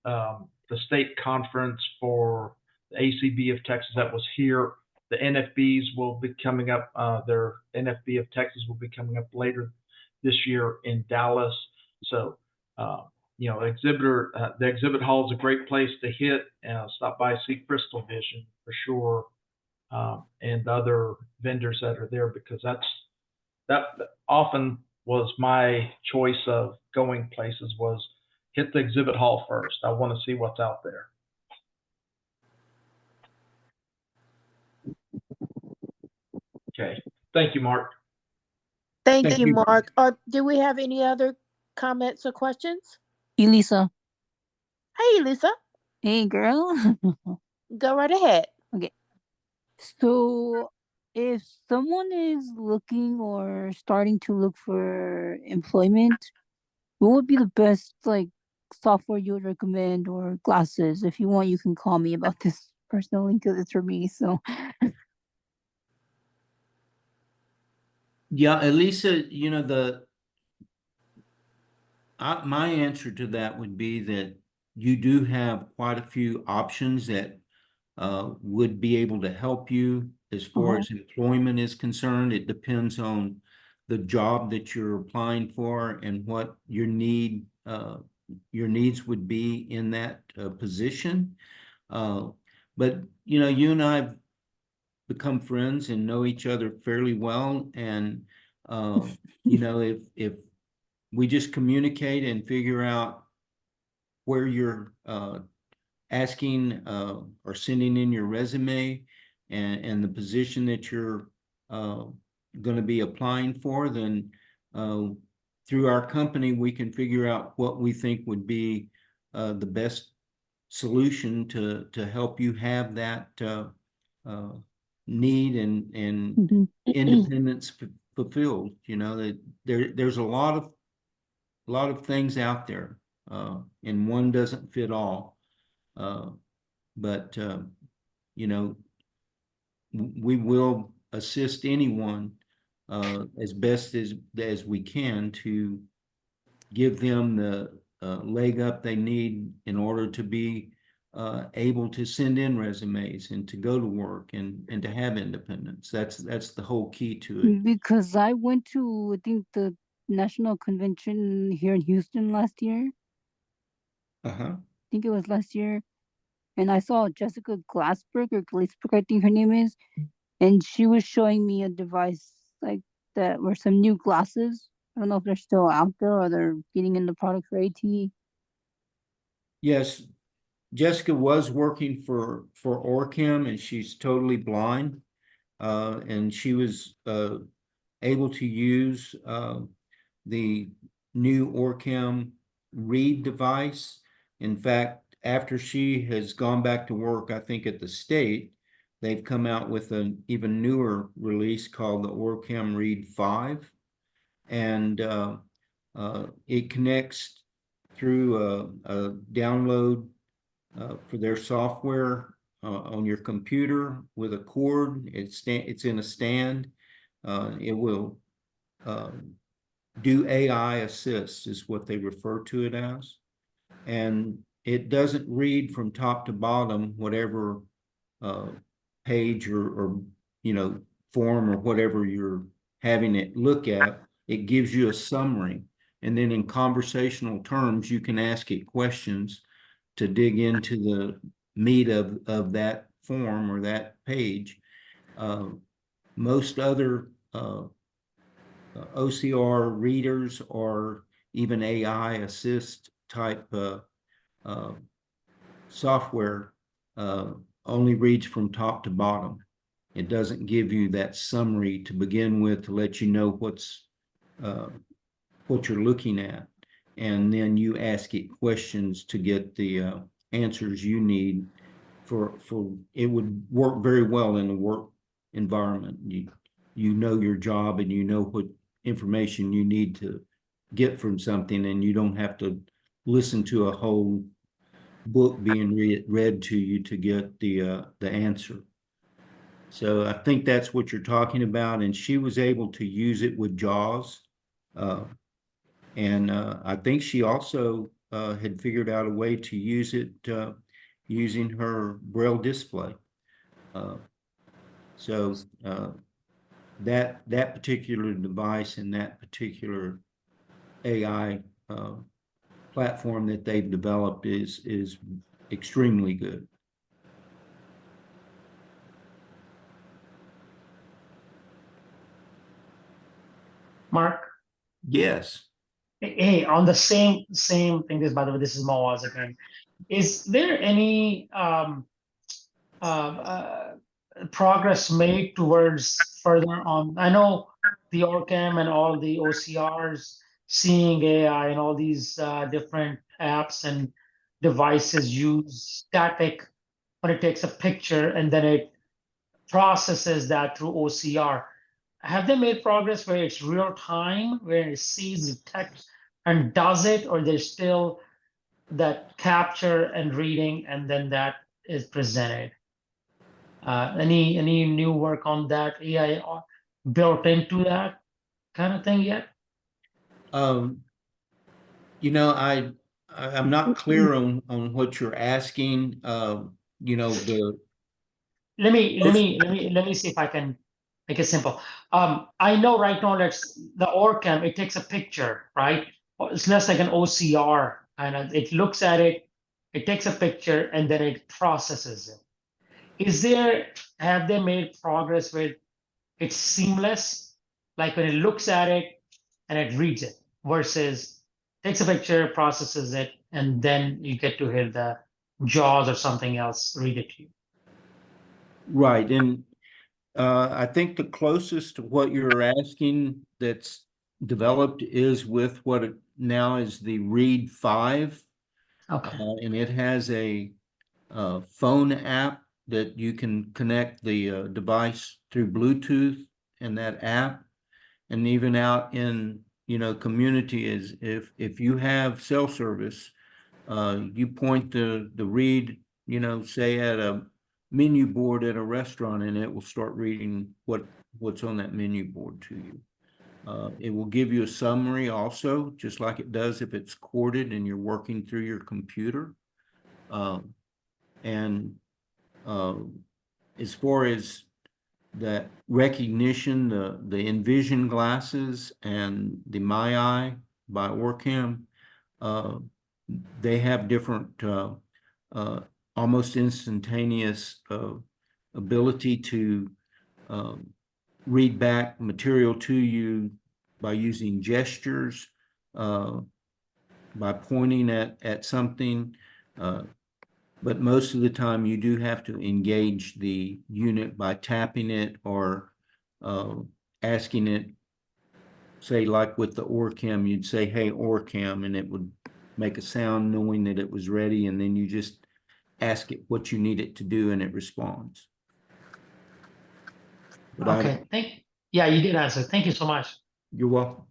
the state conference for the ACB of Texas that was here, the NFBs will be coming up. Their NFB of Texas will be coming up later this year in Dallas. So, the exhibit hall is a great place to hit. Stop by, see Christal Vision for sure, and other vendors that are there, because that often was my choice of going places, was hit the exhibit hall first. I want to see what's out there. Okay. Thank you, Mark. Thank you, Mark. Do we have any other comments or questions? Elisa. Hey, Lisa. Hey, girl. Go right ahead. Okay. So if someone is looking or starting to look for employment, what would be the best software you would recommend, or glasses? If you want, you can call me about this personally, because it's for me. So yeah, Elisa, my answer to that would be that you do have quite a few options that would be able to help you as far as employment is concerned. It depends on the job that you're applying for and what your needs would be in that position. But you and I have become friends and know each other fairly well, and if we just communicate and figure out where you're asking or sending in your resume and the position that you're going to be applying for, then through our company, we can figure out what we think would be the best solution to help you have that need and independence fulfilled. That there's a lot of things out there, and one doesn't fit all. But we will assist anyone as best as we can to give them the leg up they need in order to be able to send in resumes and to go to work and to have independence. That's the whole key to it. Because I went to, I think, the national convention here in Houston last year. I think it was last year. And I saw Jessica Glassberg, or Glassberg, I think her name is. And she was showing me a device like that, were some new glasses. I don't know if they're still out there or they're getting in the product for AT. Yes, Jessica was working for Orcam, and she's totally blind. And she was able to use the new Orcam Read device. In fact, after she has gone back to work, I think at the state, they've come out with an even newer release called the Orcam Read 5. And it connects through a download for their software on your computer with a cord. It's in a stand. It will do AI assist, is what they refer to it as. And it doesn't read from top to bottom whatever page or form or whatever you're having it look at. It gives you a summary, and then in conversational terms you can ask it questions to dig into the meat of that form or that page. most other OCR readers or even AI assist type software only reads from top to bottom. It doesn't give you that summary to begin with to let you know what you're looking at. And then you ask it questions to get the answers you need for it would work very well in a work environment. You know your job and you know what information you need to get from something, and you don't have to listen to a whole book being read to you to get the answer. So I think that's what you're talking about, and she was able to use it with JAWS. And I think she also had figured out a way to use it using her Braille display. So that particular device and that particular AI platform that they've developed is extremely good. Mark? Yes. Hey, on the same thing, this, by the way, this is Mawaz again. Is there any progress made towards further on? I know the OrCam and all the OCRs seeing AI and all these different apps and devices use static when it takes a picture and then it processes that through OCR. Have they made progress where it's real time, where it sees the text and does it, or there's still that capture and reading and then that is presented? Any new work on that AI built into that kind of thing yet? You know, I'm not clear on what you're asking. You know, Let me see if I can make it simple. I know right now that's the OrCam, it takes a picture, right? It's less like an OCR, and it looks at it, it takes a picture, and then it processes it. Have they made progress with it's seamless, like when it looks at it and it reads it, versus takes a picture, processes it, and then you get to hear the JAWS or something else read it to you? right. And I think the closest to what you're asking that's developed is with what it now is the Read 5. Okay. And it has a phone app that you can connect the device through Bluetooth in that app. And even out in, you know, community is if you have cell service, you point the Read, you know, say at a menu board at a restaurant, and it will start reading what's on that menu board to you. It will give you a summary also, just like it does if it's corded and you're working through your computer. And as far as that recognition, the Envision glasses and the My Eye by OrCam, they have different almost instantaneous ability to read back material to you by using gestures, by pointing at something. But most of the time you do have to engage the unit by tapping it or asking it, say like with the OrCam, you'd say, hey, OrCam, and it would make a sound knowing that it was ready, and then you just ask it what you need it to do and it responds. But okay, yeah, you did answer. Thank you so much. You're welcome.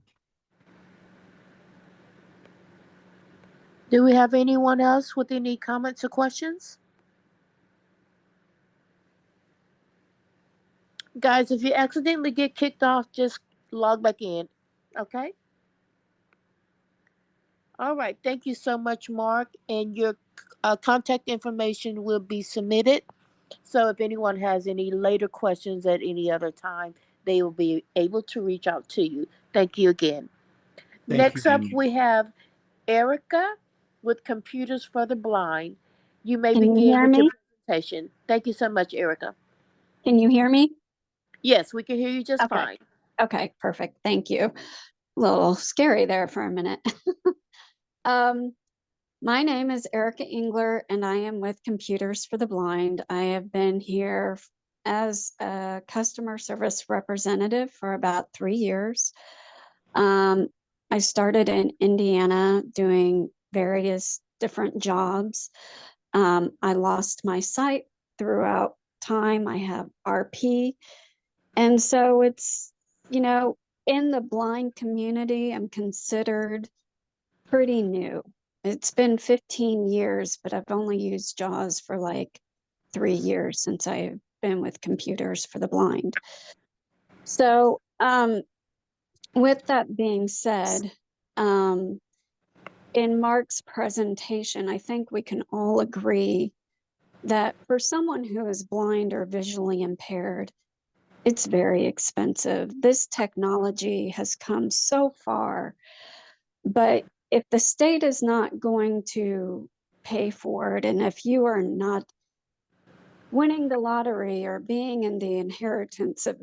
Do we have anyone else with any comments or questions? Guys, if you accidentally get kicked off, just log back in, okay? All right, thank you so much, Mark, and your contact information will be submitted. So if anyone has any later questions at any other time, they will be able to reach out to you. Thank you again. Next up, we have Erica with Computers for the Blind. You may begin with your presentation. Thank you so much, Erica. Can you hear me? Yes, we can hear you just Okay. fine. Okay, perfect. Thank you. A little scary there for a minute. My name is Erica Engler, and I am with Computers for the Blind. I have been here as a customer service representative for about 3 years. I started in Indiana doing various different jobs. I lost my sight throughout time. I have RP. And so it's, you know, in the blind community, I'm considered pretty new. It's been 15 years, but I've only used JAWS for like 3 years since I've been with Computers for the Blind. So, with that being said, in Mark's presentation, I think we can all agree that for someone who is blind or visually impaired, it's very expensive. This technology has come so far, but if the state is not going to pay for it, and if you are not winning the lottery or being in the inheritance of,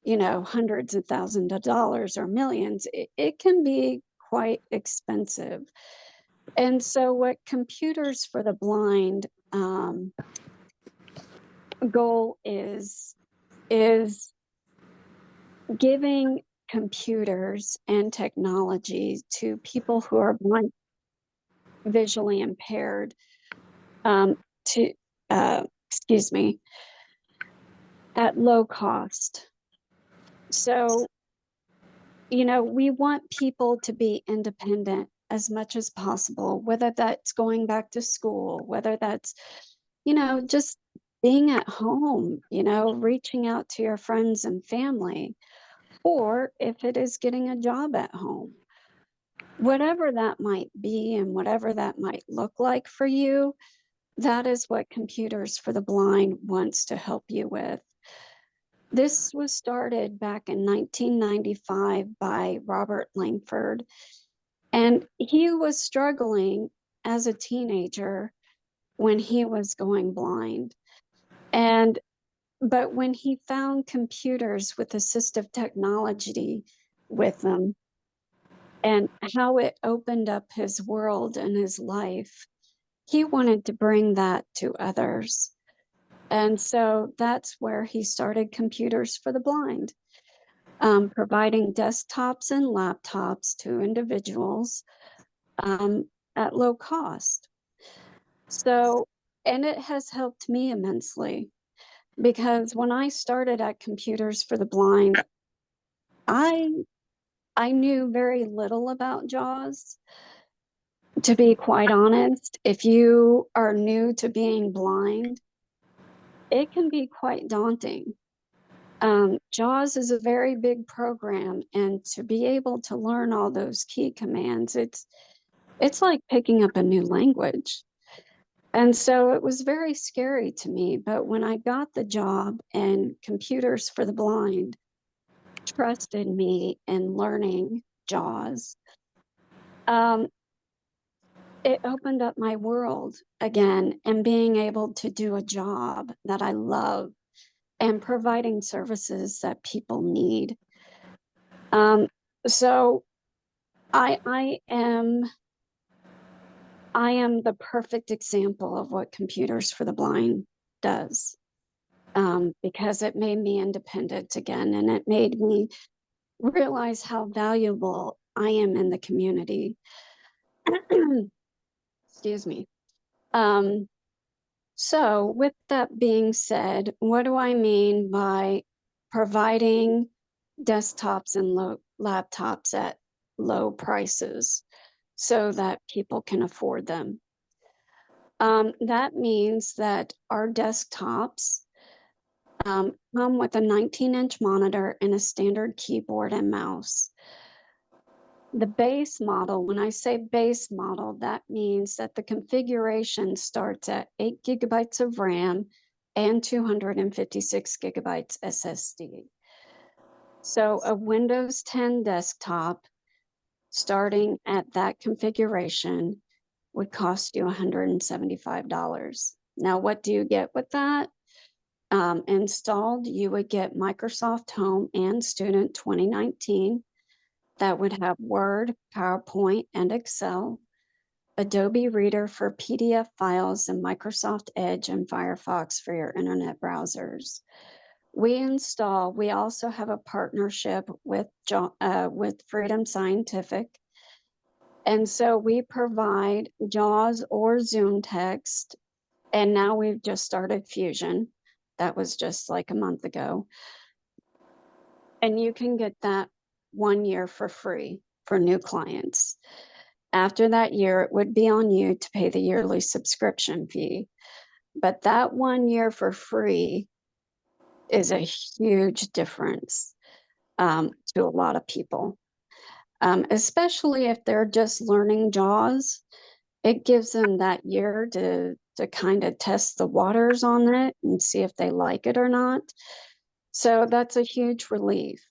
you know, hundreds of thousands of dollars or millions, it can be quite expensive. And so what Computers for the Blind goal is giving computers and technology to people who are blind, visually impaired, to excuse me, at low cost. So, you know, we want people to be independent as much as possible, whether that's going back to school, whether that's, you know, just being at home, you know, reaching out to your friends and family, or if it is getting a job at home. Whatever that might be and whatever that might look like for you, that is what Computers for the Blind wants to help you with. This was started back in 1995 by Robert Langford, and he was struggling as a teenager when he was going blind. But when he found computers with assistive technology with them and how it opened up his world and his life, he wanted to bring that to others. And so that's where he started Computers for the Blind, providing desktops and laptops to individuals at low cost. So, and it has helped me immensely, because when I started at Computers for the Blind, I knew very little about JAWS. To be quite honest, if you are new to being blind, it can be quite daunting. JAWS is a very big program, and to be able to learn all those key commands, it's like picking up a new language. And so it was very scary to me. But when I got the job and Computers for the Blind trusted me in learning JAWS, it opened up my world again, and being able to do a job that I love and providing services that people need. So I am the perfect example of what Computers for the Blind does, because it made me independent again, and it made me realize how valuable I am in the community. Excuse me. So with that being said, what do I mean by providing desktops and laptops at low prices so that people can afford them? That means that our desktops come with a 19-inch monitor and a standard keyboard and mouse. The base model, when I say base model, that means that the configuration starts at 8 gigabytes of RAM and 256 gigabytes SSD. So a Windows 10 desktop starting at that configuration would cost you $175. Now, what do you get with that? installed, you would get Microsoft Home and Student 2019. That would have Word, PowerPoint, and Excel, Adobe Reader for PDF files, and Microsoft Edge and Firefox for your internet browsers. We also have a partnership with Freedom Scientific. And so we provide JAWS or Zoom text. And now we've just started Fusion. That was just like a month ago. And you can get that 1 year for free for new clients. After that year, it would be on you to pay the yearly subscription fee. But that 1 year for free is a huge difference to a lot of people, especially if they're just learning JAWS. It gives them that year to kind of test the waters on it and see if they like it or not. So that's a huge relief.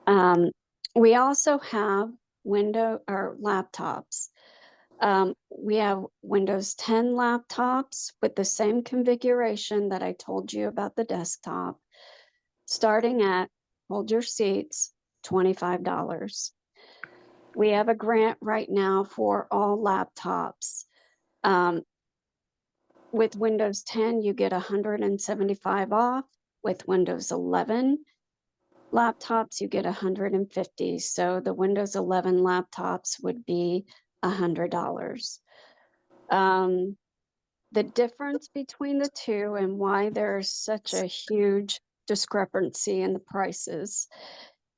We also have laptops. We have Windows 10 laptops with the same configuration that I told you about the desktop, starting at, hold your seats, $25. We have a grant right now for all laptops. With Windows 10, you get $175 off. With Windows 11 laptops, you get $150. So the Windows 11 laptops would be $100. The difference between the two and why there's such a huge discrepancy in the prices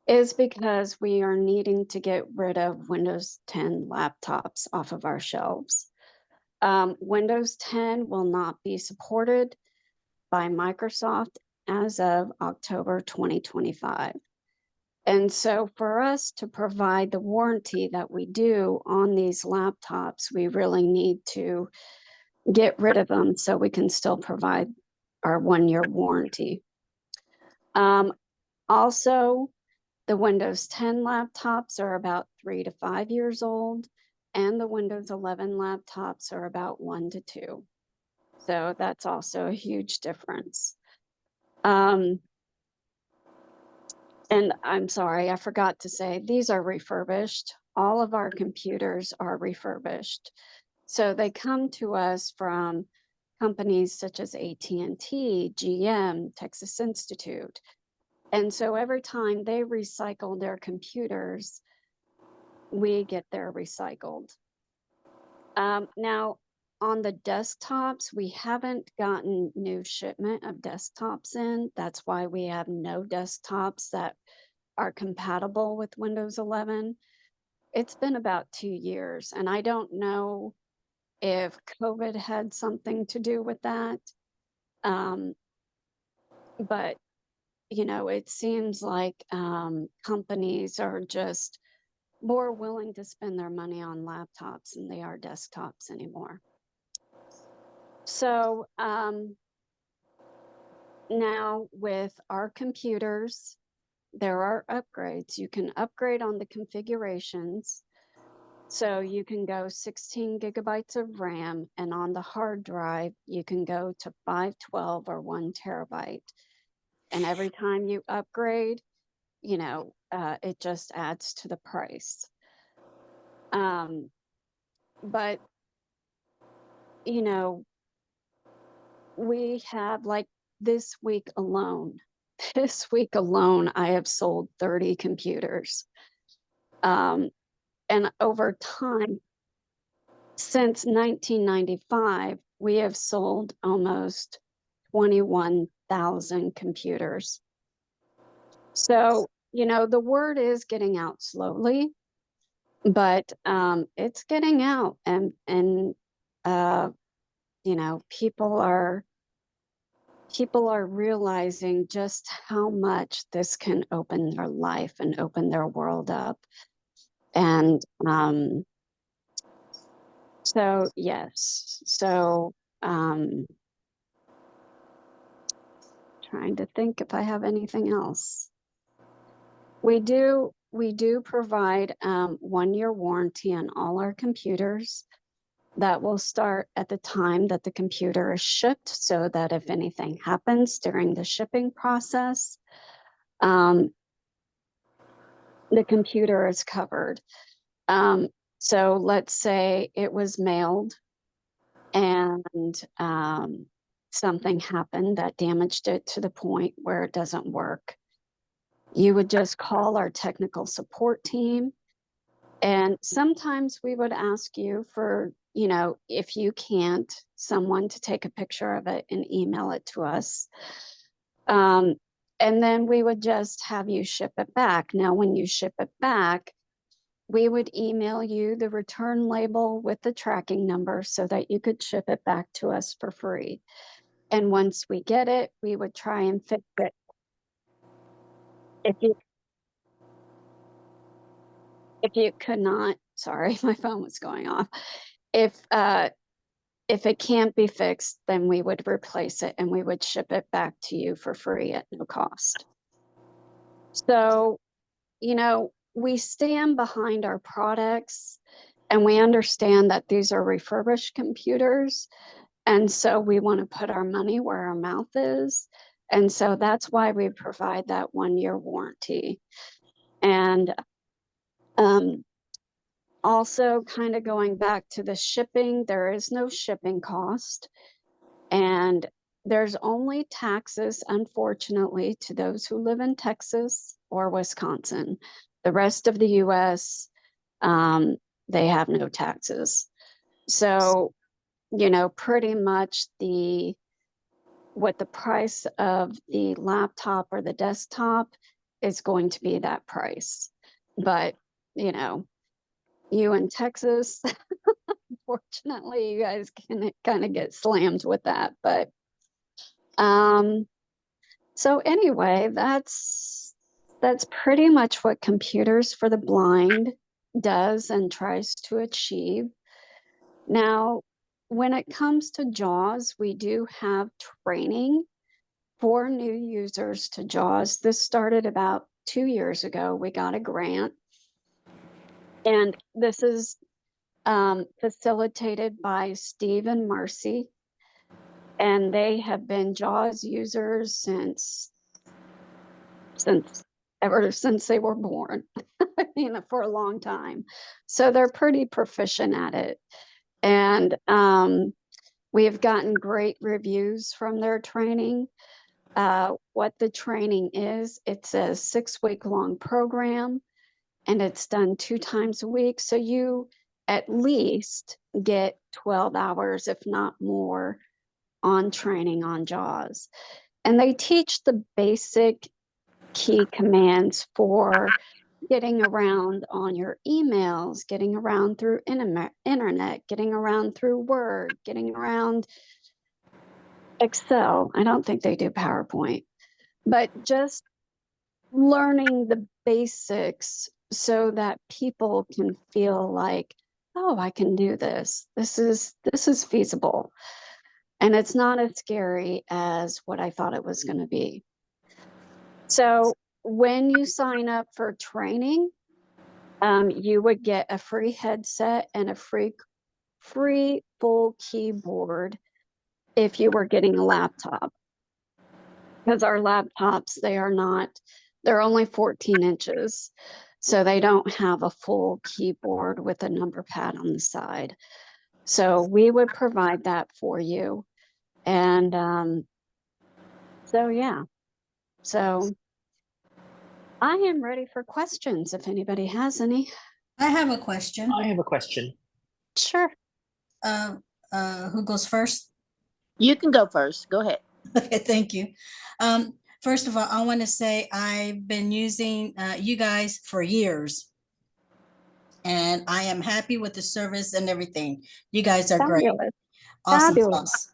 is because we are needing to get rid of Windows 10 laptops off of our shelves. Windows 10 will not be supported by Microsoft as of October 2025. And so for us to provide the warranty that we do on these laptops, we really need to get rid of them so we can still provide our 1 year warranty. Also, the Windows 10 laptops are about 3 to 5 years old, and the Windows 11 laptops are about 1 to 2. So that's also a huge difference. And I'm sorry, I forgot to say, these are refurbished. All of our computers are refurbished. So they come to us from companies such as AT&T, GM, Texas Institute. And so every time they recycle their computers, we get their recycled. Now, on the desktops, we haven't gotten new shipment of desktops in. That's why we have no desktops that are compatible with Windows 11. It's been about 2 years, and I don't know if COVID had something to do with that. But, you know, it seems like companies are just more willing to spend their money on laptops than they are desktops anymore. So now with our computers, there are upgrades. You can upgrade on the configurations. So you can go 16 gigabytes of RAM, and on the hard drive, you can go to 512 or 1 terabyte. And every time you upgrade, you know, it just adds to the price. But, you know, we have, like, this week alone, I have sold 30 computers. And over time, since 1995, we have sold almost 21,000 computers. So, you know, the word is getting out slowly, but it's getting out, and you know, people are realizing just how much this can open their life and open their world up. And so yes, so trying to think if I have anything else. We do provide 1 year warranty on all our computers. that will start at the time that the computer is shipped, so that if anything happens during the shipping process, the computer is covered. So let's say it was mailed and something happened that damaged it to the point where it doesn't work. You would just call our technical support team. And sometimes we would ask you for, you know, if you can't, someone to take a picture of it and email it to us. And then we would just have you ship it back. Now, when you ship it back, we would email you the return label with the tracking number so that you could ship it back to us for free. And once we get it, we would try and fix it. If you could not, sorry, my phone was going off. If it can't be fixed, then we would replace it and we would ship it back to you for free at no cost. So, you know, we stand behind our products and we understand that these are refurbished computers. And so we want to put our money where our mouth is. And so that's why we provide that 1-year warranty. And also kind of going back to the shipping, there is no shipping cost. And there's only taxes, unfortunately, to those who live in Texas or Wisconsin. The rest of the US, they have no taxes. So, you know, pretty much what the price of the laptop or the desktop is going to be that price. But, you know, you in Texas, unfortunately, you guys can kind of get slammed with that. But so anyway, that's pretty much what Computers for the Blind does and tries to achieve. Now, when it comes to JAWS, we do have training for new users to JAWS. This started about 2 years ago. We got a grant. And this is facilitated by Steve and Marcy. And they have been JAWS users ever since they were born, you know, for a long time. So they're pretty proficient at it. And we have gotten great reviews from their training. What the training is, it's a 6-week-long program, and it's done 2 times a week. So you at least get 12 hours, if not more, on training on JAWS. And they teach the basic key commands for getting around on your emails, getting around through internet, getting around through Word, getting around Excel. I don't think they do PowerPoint, but just learning the basics so that people can feel like, oh, I can do this. This is feasible. And it's not as scary as what I thought it was going to be. So when you sign up for training, you would get a free headset and a free full keyboard if you were getting a laptop. Because our laptops, they're only 14 inches. So they don't have a full keyboard with a number pad on the side. So we would provide that for you. And so, yeah. So I am ready for questions if anybody has any. I have a question. I have a question. Sure. Who goes first? You can go first. Go ahead. Okay, thank you. First of all, I want to say I've been using you guys for years, and I am happy with the service and everything. You guys are great. Awesome. Fabulous.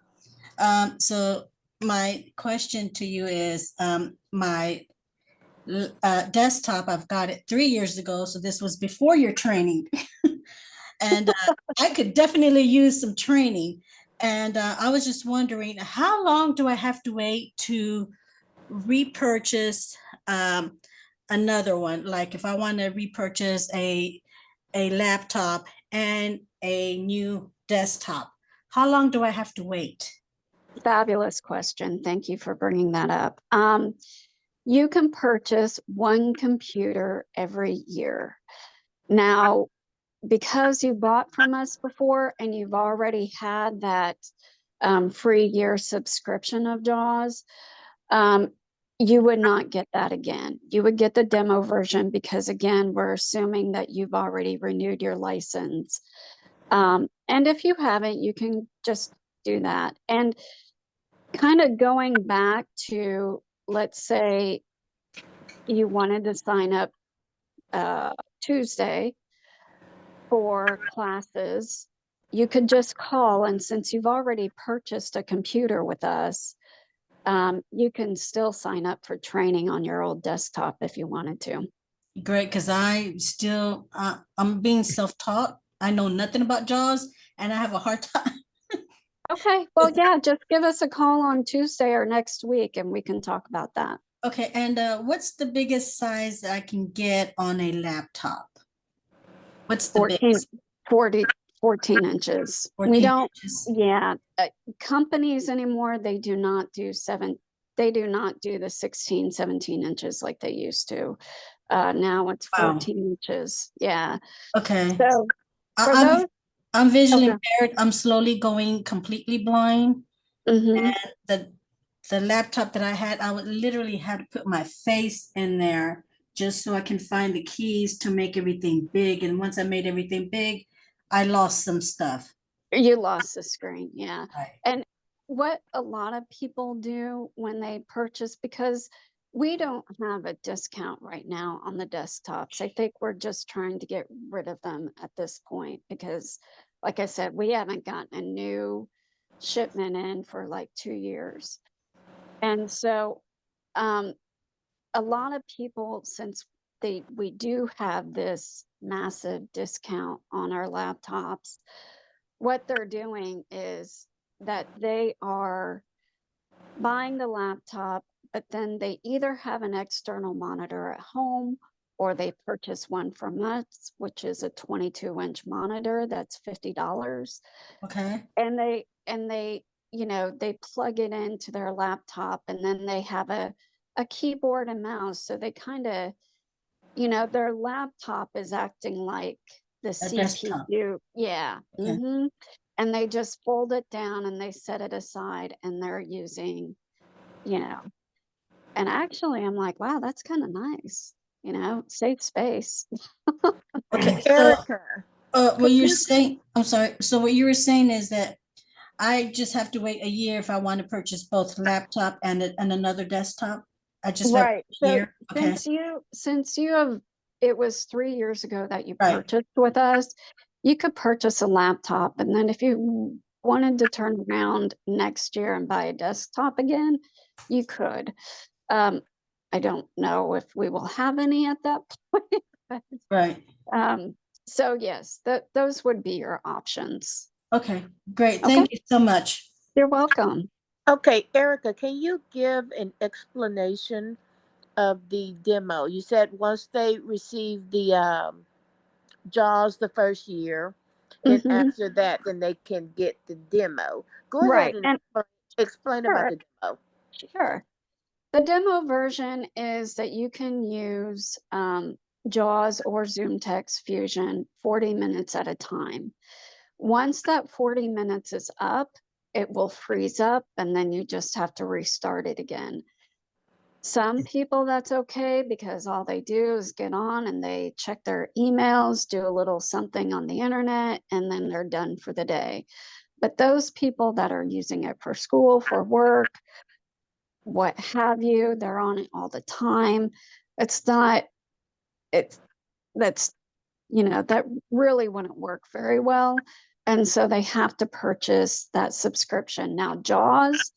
So my question to you is, my desktop, I've got it 3 years ago, so this was before your training. And I could definitely use some training. And I was just wondering, how long do I have to wait to repurchase another one? Like if I want to repurchase a laptop and a new desktop, how long do I have to wait? Fabulous question. Thank you for bringing that up. You can purchase one computer every year. Now, because you bought from us before and you've already had that free year subscription of JAWS, you would not get that again. You would get the demo version because, again, we're assuming that you've already renewed your license. And if you haven't, you can just do that. And kind of going back to, let's say you wanted to sign up Tuesday for classes, you could just call, and since you've already purchased a computer with us, you can still sign up for training on your old desktop if you wanted to. Great, because I still, I'm being self-taught. I know nothing about JAWS and I have a hard time. Okay, well, yeah, just give us a call on Tuesday or next week and we can talk about that. Okay, and what's the biggest size that I can get on a laptop? What's the 14 inches. 14 We don't, inches? yeah, companies anymore, they do not do the 16, 17 inches like they used to. Now it's 14 inches. Yeah. Okay. So for those, I'm visually okay. impaired. I'm slowly going completely blind. Mhm. And the laptop that I had, I would literally have to put my face in there just so I can find the keys to make everything big. And once I made everything big, I lost some stuff. You lost the screen, yeah. Right. And what a lot of people do when they purchase, because we don't have a discount right now on the desktops. I think we're just trying to get rid of them at this point because, like I said, we haven't gotten a new shipment in for like 2 years. And so a lot of people, since we do have this massive discount on our laptops, what they're doing is that they are buying the laptop, but then they either have an external monitor at home or they purchase one from us, which is a 22-inch monitor that's $50. Okay. And they they plug it into their laptop and then they have a keyboard and mouse. So they kind of, their laptop is acting like the desktop. CPU. Yeah. Okay. Mm-hmm. And they just fold it down and they set it aside and they're using, and actually I'm like, wow, that's kind of nice, save space. Okay. Erica, What you're saying, I'm sorry. So what you were saying is that I just have to wait a year if I want to purchase both laptop and another desktop. I just have Right. a So year. Okay. since you have, it was 3 years ago that you Right. purchased with us, you could purchase a laptop. And then if you wanted to turn around next year and buy a desktop again, you could. I don't know if we will have any at that point. But, Right. so yes, those would be your options. Okay. Great. Thank you so much. You're welcome. okay, Erica, can you give an explanation of the demo? You said once they receive the JAWS the first year, then Mhm. after that, then they can get the demo. Go Right. ahead and explain about the demo. Sure. The demo version is that you can use JAWS or Zoom Text Fusion 40 minutes at a time. Once that 40 minutes is up, it will freeze up and then you just have to restart it again. Some people that's okay because all they do is get on and they check their emails, do a little something on the internet, and then they're done for the day. But those people that are using it for school, for work, what have you, they're on it all the time. That really wouldn't work very well. And so they have to purchase that subscription. Now, JAWS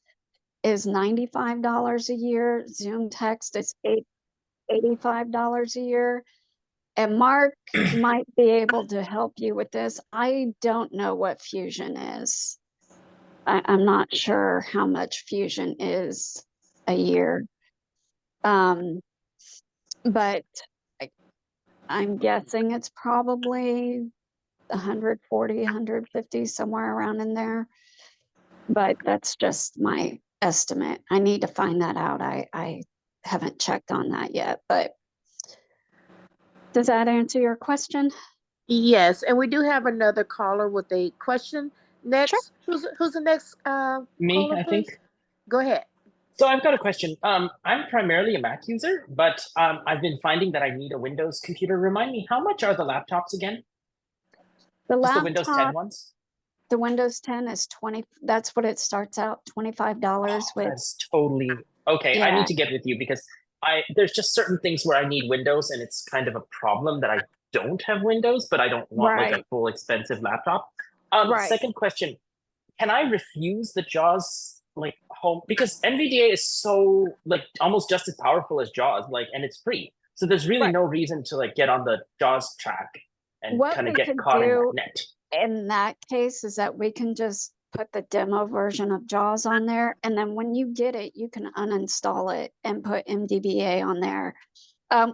is $95 a year. Zoom Text is $85 a year. And Mark might be able to help you with this. I don't know what Fusion is. I'm not sure how much Fusion is a year. But I'm guessing it's probably 140, 150, somewhere around in there. But that's just my estimate. I need to find that out. I haven't checked on that yet, but does that answer your question? Yes, and we do have another caller with a question. Next, who's the next Me, caller, I please? think. Go ahead. So I've got a question. I'm primarily a Mac user, but I've been finding that I need a Windows computer. Remind me, how much are the laptops again? The Just the Windows 10 laptop, ones? the Windows 10 is 20, that's what it starts out, $25 with. That's totally okay. I Yeah. need to get with you because there's just certain things where I need Windows, and it's kind of a problem that I don't have Windows, but I don't want like a Right. full expensive laptop. Right. Second question, can I refuse the JAWS like home, because NVDA is so like almost just as powerful as JAWS, like, and it's free. So there's really Right. no reason to like get on the JAWS track and What kind we of get could caught in that do net. in that case is that we can just put the demo version of JAWS on there, and then when you get it, you can uninstall it and put MDBA on there.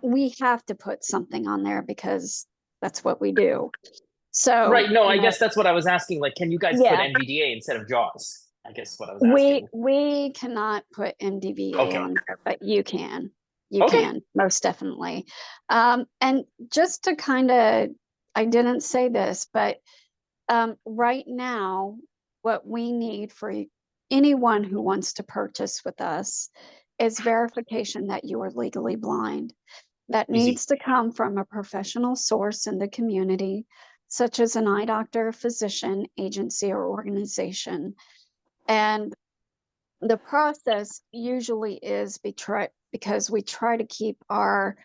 We have to put something on there because that's what we do. So Right, no, you I know, guess that's what I was asking. Like, can you guys put yeah, NVDA instead of JAWS? I guess what I was we asking. cannot put MDBA Okay. on there, but you can. You Okay. can, most definitely. And just to kind of, I didn't say this, but right now, what we need for anyone who wants to purchase with us is verification that you are legally blind. That Easy. needs to come from a professional source in the community, such as an eye doctor, physician, agency, or organization. And the process usually is because we try to keep our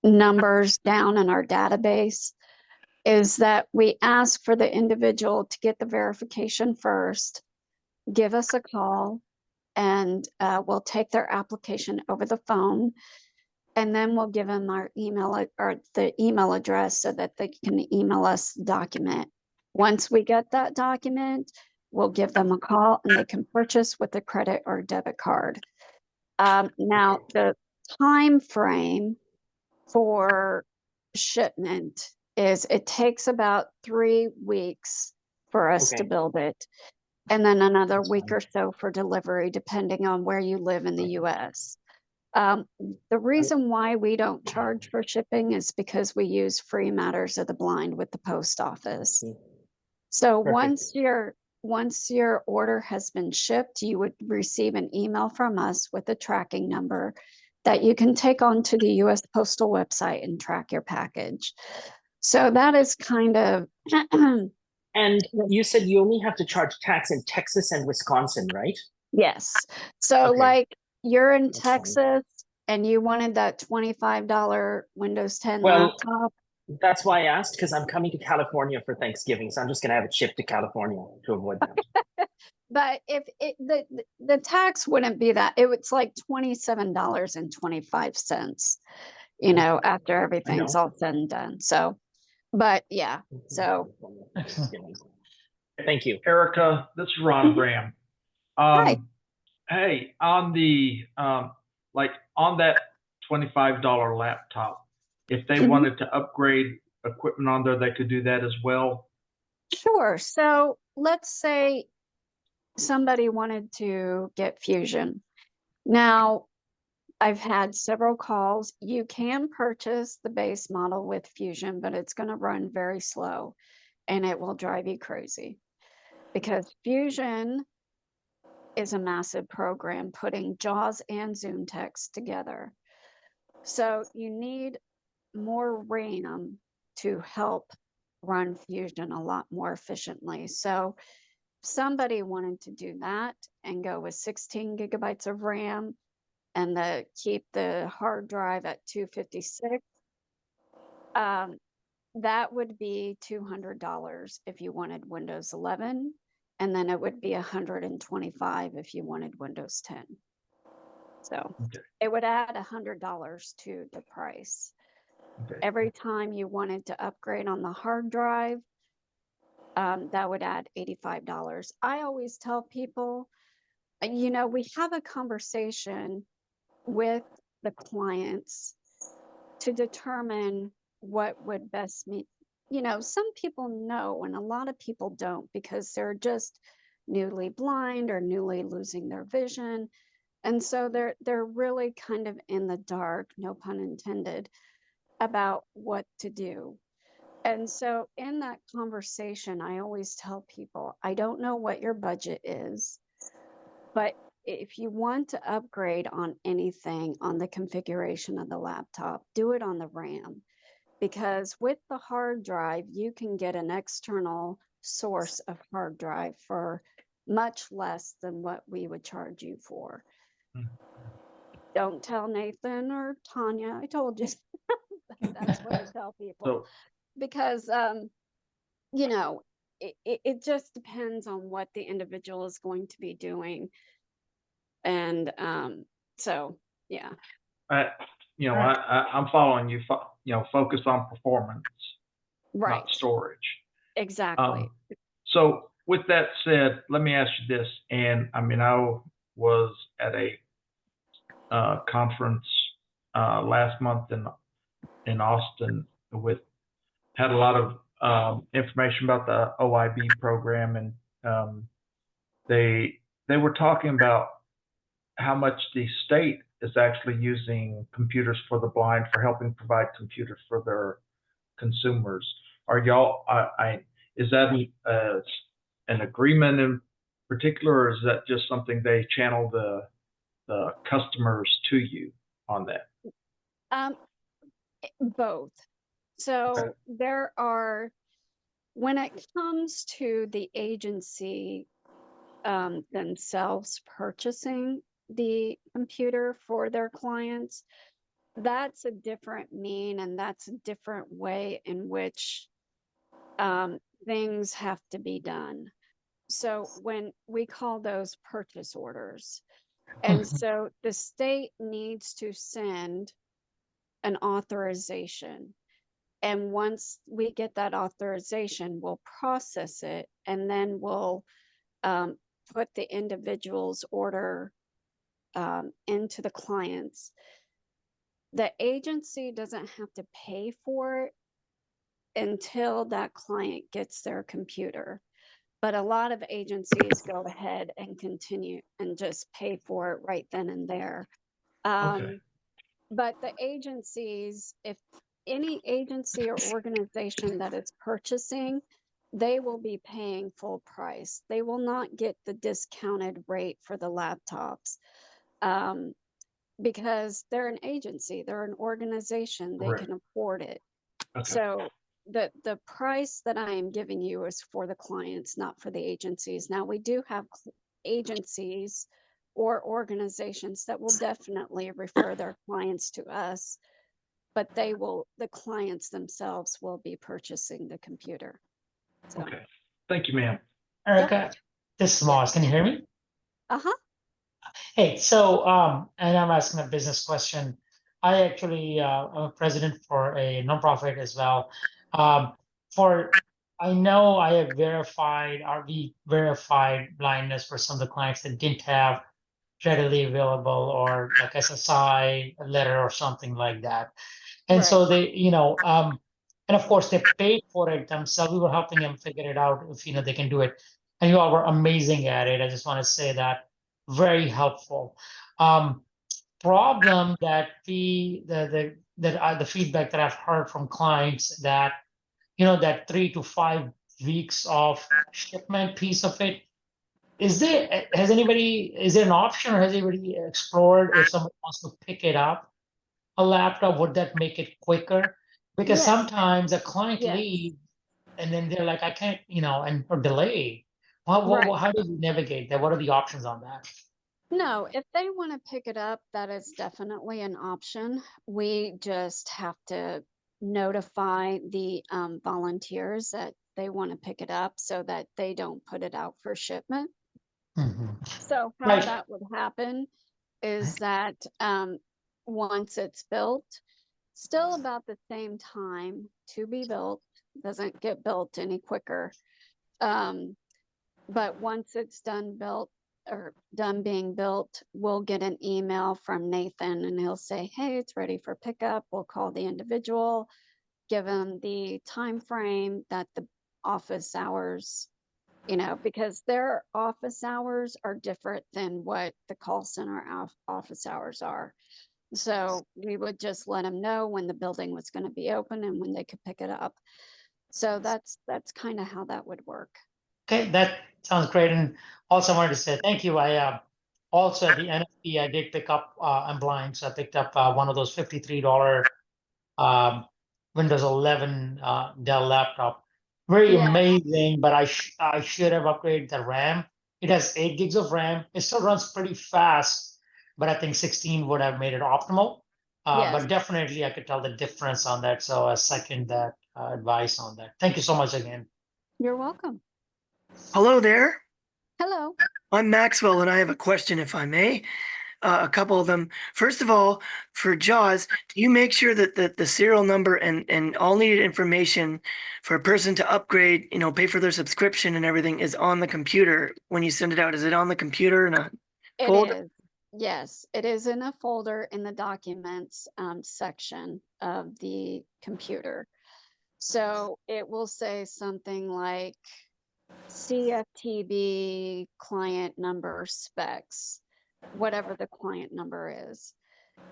numbers down in our database, is that we ask for the individual to get the verification first, give us a call, and we'll take their application over the phone, and then we'll give them our email or the email address so that they can email us the document. Once we get that document, we'll give them a call and they can purchase with a credit or debit card. Now, the time frame for shipment is it takes about 3 weeks for us to Okay. build it, and then another That's week fine. or so for delivery, depending on where you live in the US. The reason why we don't charge for shipping is because we use free matters of the blind with the post office. So Perfect. once your order has been shipped, you would receive an email from us with a tracking number that you can take onto the US Postal website and track your package. So that is kind of And you said you only have to charge tax in Texas and Wisconsin, right? yes. So Okay. like you're in That's fine. Texas and you wanted that $25 Windows 10 Well, laptop. that's why I asked, because I'm coming to California for Thanksgiving, so I'm just gonna have it shipped to California to avoid that. But if the tax wouldn't be that, it's like $27.25, you know, after everything's know. all said and done. So, but yeah, so Thank you. Erica, this is Ron Graham. Hi. Hey, on the like on that $25 laptop, if they Mhm. wanted to upgrade equipment on there, they could do that as well. Sure. So let's say somebody wanted to get Fusion. Now, I've had several calls. You can purchase the base model with Fusion, but it's going to run very slow and it will drive you crazy because Fusion is a massive program putting JAWS and Zoom text together. So you need more RAM to help run Fusion a lot more efficiently. So somebody wanted to do that and go with 16 gigabytes of RAM and keep the hard drive at 256. That would be $200 if you wanted Windows 11, and then it would be $125 if you wanted Windows 10. So Okay. it would add $100 to the price. Okay. Every time you wanted to upgrade on the hard drive, that would add $85. I always tell people, you know, we have a conversation with the clients to determine what would best you know, some people know and a lot of people don't because they're just newly blind or newly losing their vision. And so they're really kind of in the dark, no pun intended, about what to do. And so in that conversation, I always tell people, I don't know what your budget is, but if you want to upgrade on anything on the configuration of the laptop, do it on the RAM. Because with the hard drive, you can get an external source of hard drive for much less than what we would charge you for. Don't tell Nathan or Tanya, I told you. That's what I tell people. So, Because, you know, it just depends on what the individual is going to be doing. And so, yeah. I'm following you. Focus on performance, Right. not storage. Exactly. So with that said, let me ask you this. And I mean, I was at a conference last month in Austin had a lot of information about the OIB program, and they were talking about how much the state is actually using computers for the blind for helping provide computers for their consumers. Are y'all, is that an agreement in particular, or is that just something they channel the customers to you on that? Both. So Okay. there are, when it comes to the agency themselves purchasing the computer for their clients, that's a different mean and that's a different way in which things have to be done. So when we call those purchase orders, and so the state needs to send an authorization. And once we get that authorization, we'll process it and then we'll put the individual's order into the clients. The agency doesn't have to pay for it until that client gets their computer. But a lot of agencies go ahead and continue and just pay for it right then and there. Okay. But the agencies, if any agency or organization that is purchasing, they will be paying full price. They will not get the discounted rate for the laptops because they're an agency, they're an organization, they Correct. can afford it. Okay. So the price that I am giving you is for the clients, not for the agencies. Now, we do have agencies or organizations that will definitely refer their clients to us, but the clients themselves will be purchasing the computer. So. Okay. Thank you, ma'am. Erica, this is Moss. Can you hear me? Uh-huh. Hey, so and I'm asking a business question. I actually am a president for a nonprofit as well. I know I have we verified blindness for some of the clients that didn't have readily available or like SSI letter or something like that. And Right. so they, and of course they paid for it themselves. We were helping them figure it out if they can do it. And you all were amazing at it. I just want to say that, very helpful. Problem that the feedback that I've heard from clients that that 3 to 5 weeks of shipment piece of it. Is there an option, or has anybody explored if someone wants to pick it up a laptop, would that make it quicker? Because Yes. sometimes a client Yes. leaves and then they're like, I can't, or delay. Right. How do you navigate that? What are the options on that? No, if they want to pick it up, that is definitely an option. We just have to notify the volunteers that they want to pick it up so that they don't put it out for shipment. So how Right. that would happen is that once it's built, still about the same time to be built, doesn't get built any quicker. But once it's done being built, we'll get an email from Nathan and he'll say, hey, it's ready for pickup. We'll call the individual. give them the time frame that the office hours, you know, because their office hours are different than what the call center office hours are. So we would just let them know when the building was going to be open and when they could pick it up. So that's kind of how that would work. Okay, that sounds great. And also wanted to say thank you. I also at the NFP, I did pick up, I'm blind, so I picked up one of those $53 Windows 11 Dell laptop. Very Yeah. amazing, but I should have upgraded the RAM. It has 8 gigs of RAM. It still runs pretty fast, but I think 16 would have made it optimal. Yes. But definitely I could tell the difference on that. So I second that advice on that. Thank you so much again. You're welcome. Hello there. Hello. I'm Maxwell, and I have a question, if I may. A couple of them. First of all, for JAWS, do you make sure that the serial number and all needed information for a person to upgrade, you know, pay for their subscription and everything is on the computer when you send it out? Is it on the computer in a folder? It is. Yes, it is in a folder in the documents section of the computer. So it will say something like CFTB client number specs, whatever the client number is.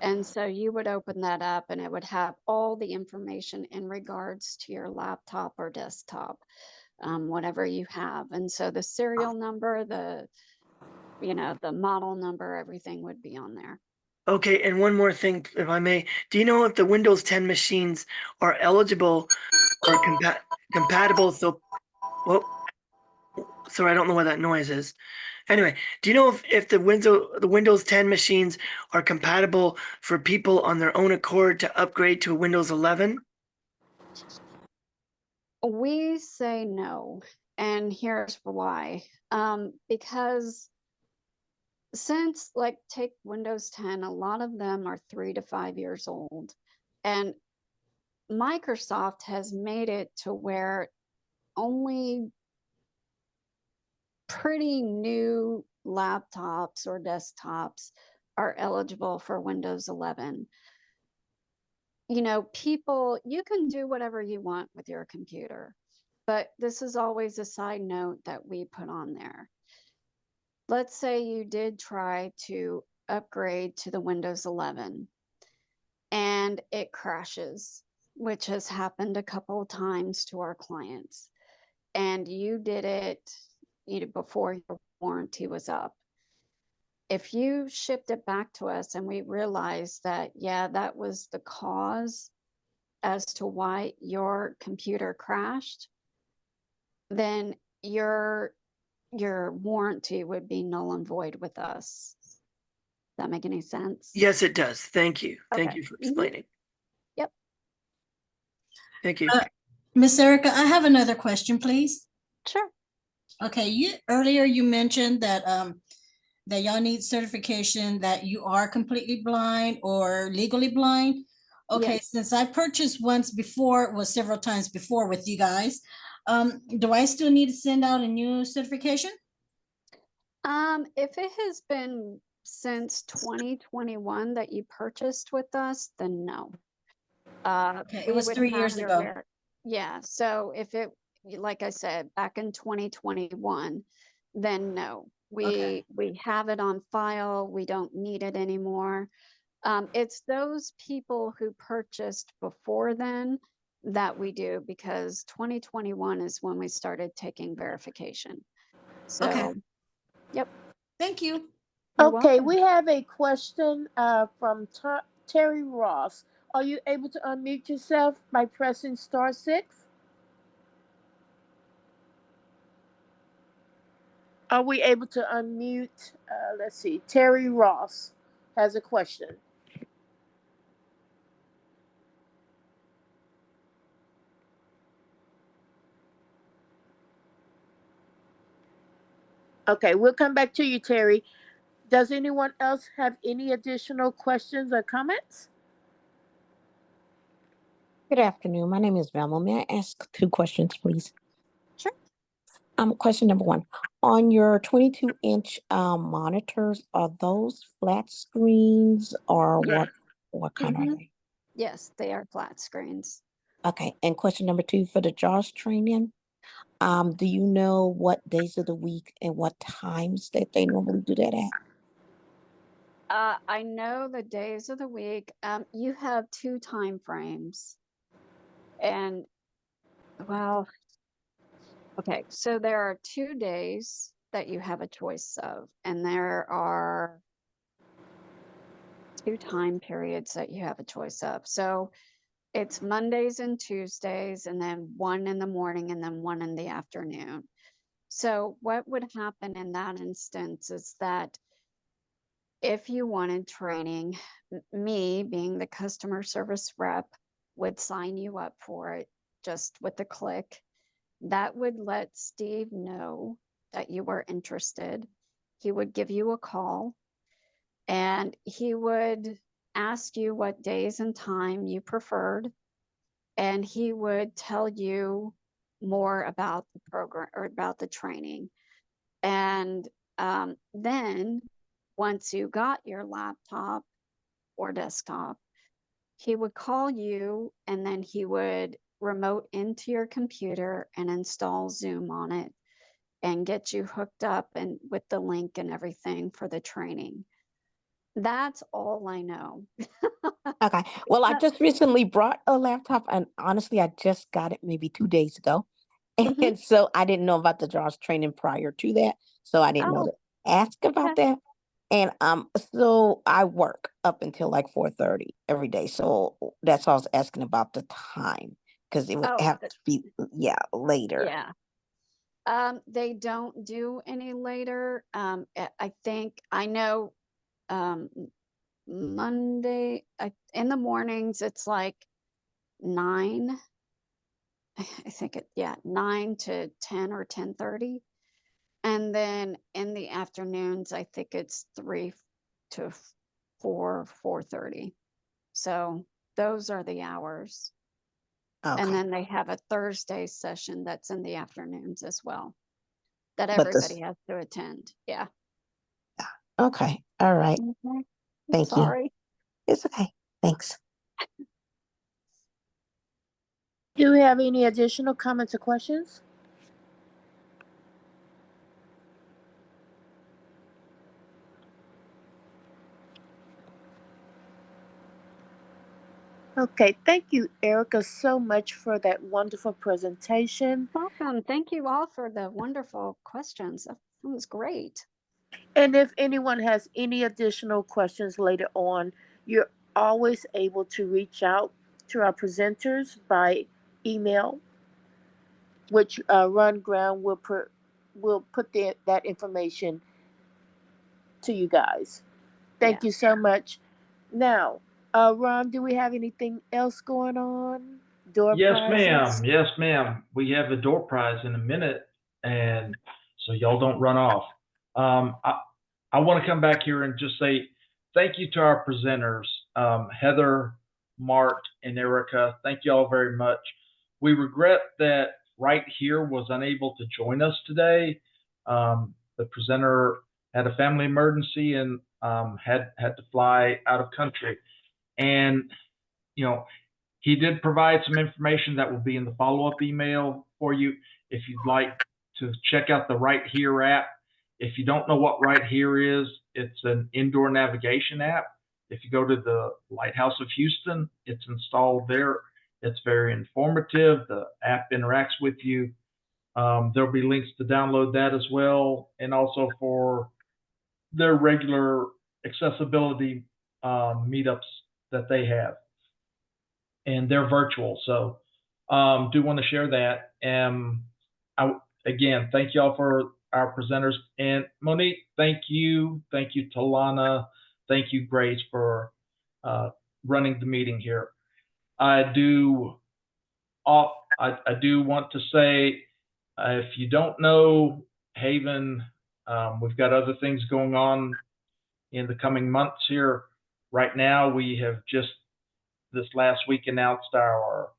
And so you would open that up and it would have all the information in regards to your laptop or desktop, whatever you have. And so the serial number, the model number, everything would be on there. Okay, and one more thing, if I may. Do you know if the Windows 10 machines are eligible or compatible? So, well, sorry, I don't know what that noise is. Anyway, do you know if the Windows 10 machines are compatible for people on their own accord to upgrade to Windows 11? We say no, and here's why. Because since, like, take Windows 10, a lot of them are 3 to 5 years old, and Microsoft has made it to where only pretty new laptops or desktops are eligible for Windows 11. You know, people, you can do whatever you want with your computer, but this is always a side note that we put on there. Let's say you did try to upgrade to the Windows 11 and it crashes, which has happened a couple of times to our clients, and you did it before your warranty was up. If you shipped it back to us and we realized that, yeah, that was the cause as to why your computer crashed, then your warranty would be null and void with us. Does that make any sense? Yes, it does. Thank you. Thank Okay. you for explaining. Yep. Thank you. Miss Erica, I have another question, please. Sure. Okay, earlier you mentioned that that y'all need certification that you are completely blind or legally blind. Okay, Yes. since I purchased once before, well, several times before with you guys, do I still need to send out a new certification? If it has been since 2021 that you purchased with us, then no. Okay, it was 3 years ago. Yeah, so if it, like I said, back in 2021, then no. We have it on file. We don't need it anymore. It's those people who purchased before then that we do, because 2021 is when we started taking verification. So, Okay. Yep. Thank you. You're Okay, welcome. we have a question from Terry Ross. Are you able to unmute yourself by pressing *6? Are we able to unmute? Let's see. Terry Ross has a question. Okay, we'll come back to you, Terry. Does anyone else have any additional questions or comments? Good afternoon. My name is Velma. May I ask 2 questions, please? Sure. Question number 1. On your 22-inch monitors, are those flat screens or Yeah. what kind are they? Yes, they are flat screens. Okay, and question number 2 for the JAWS training. Do you know what days of the week and what times that they normally do that at? I know the days of the week. You have 2 time frames. And well, okay, so there are 2 days that you have a choice of, and there are 2 time periods that you have a choice of. So it's Mondays and Tuesdays, and then 1 in the morning and then 1 in the afternoon. So what would happen in that instance is that if you wanted training, me being the customer service rep would sign you up for it just with a click. That would let Steve know that you were interested. He would give you a call and he would ask you what days and time you preferred. And he would tell you more about the program or about the training. And then once you got your laptop or desktop, he would call you and then he would remote into your computer and install Zoom on it and get you hooked up and with the link and everything for the training. That's all I know. Okay. Well, I just recently brought a laptop, and honestly, I just got it maybe 2 days ago. Mhm. And so I didn't know about the JAWS training prior to that. So I didn't know Oh, to ask about okay. that. And so I work up until like 4:30 every day. So that's why I was asking about the time, because it would Oh, have to be, yeah, later. yeah. They don't do any later. I think I know Monday in the mornings it's like 9. I think 9 to 10 or 10:30. And then in the afternoons, I think it's 3 to 4, 4:30. So those are the hours. And Okay. then they have a Thursday session that's in the afternoons as well, that But everybody has to attend. Yeah. okay. All right. Okay. Thank you. Sorry. It's okay. Thanks. Do we have any additional comments or questions? Okay, thank you, Erica, so much for that wonderful presentation. Welcome. Thank you all for the wonderful questions. That was great. And if anyone has any additional questions later on, you're always able to reach out to our presenters by email, which Ron Brown will put that information to you guys. Thank Yeah. you so much. Now, Ron, do we have anything else going on? Door Yes, prizes? ma'am. Yes, ma'am. We have the door prize in a minute, and so y'all don't run off. I want to come back here and just say thank you to our presenters, Heather, Mart, and Erica. Thank you all very much. We regret that Right Here was unable to join us today. The presenter had a family emergency and had to fly out of country. And, you know, he did provide some information that will be in the follow-up email for you if you'd like to check out the Right Here app. If you don't know what Right Here is, it's an indoor navigation app. If you go to the Lighthouse of Houston, it's installed there. It's very informative. The app interacts with you. There'll be links to download that as well, and also for their regular accessibility meetups that they have. And they're virtual. So do want to share that. Again, thank you all for our presenters. And Monique, thank you. Thank you, Talana. Thank you, Grace, for running the meeting here. I do want to say, if you don't know HAVIN, we've got other things going on in the coming months here. Right now, we have just this last week announced our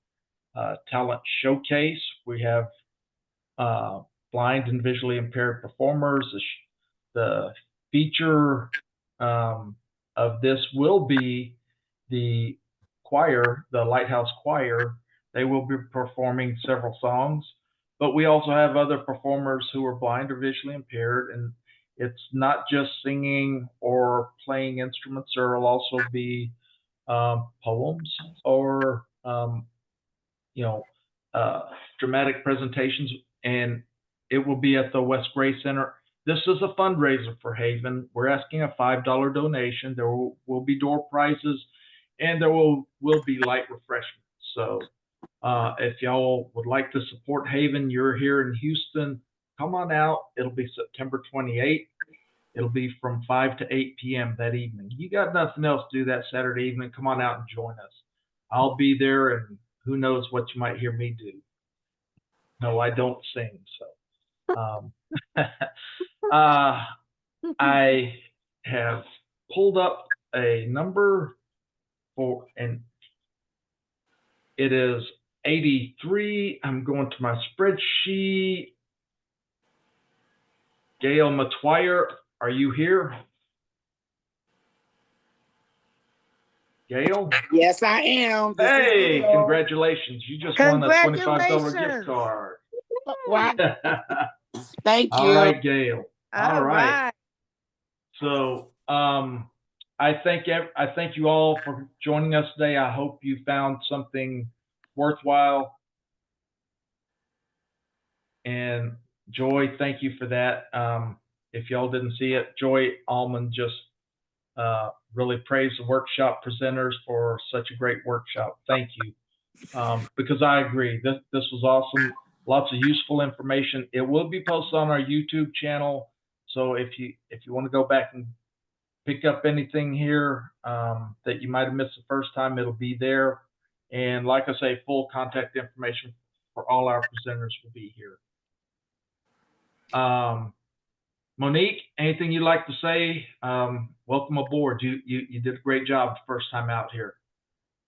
talent showcase. We have blind and visually impaired performers. The feature of this will be the choir, the Lighthouse Choir They will be performing several songs, but we also have other performers who are blind or visually impaired, and it's not just singing or playing instruments. There will also be poems or dramatic presentations, and it will be at the West Gray Center. This is a fundraiser for Haven. We're asking a $5 donation. There will be door prizes, and there will be light refreshments. So if y'all would like to support Haven, you're here in Houston, come on out. It'll be September 28th. It'll be from 5 to 8 p.m. that evening. You got nothing else to do that Saturday evening, come on out and join us. I'll be there, and who knows what you might hear me do. No, I don't sing, so. I have pulled up a number for, and it is 83. I'm going to my spreadsheet. Gail Matwire, are you here? Gail? Yes, I am. Hey, congratulations. You just won a $25 gift card. Wow. Thank you. All right, Gail. All right. right. So I thank you all for joining us today. I hope you found something worthwhile. And Joy, thank you for that. If y'all didn't see it, Joy Allman just really praised the workshop presenters for such a great workshop. Thank you. Because I agree, this was awesome. Lots of useful information. It will be posted on our YouTube channel. So if you want to go back and pick up anything here that you might have missed the first time, it'll be there. And like I say, full contact information for all our presenters will be here. Monique, anything you'd like to say? Welcome aboard. You did a great job the first time out here.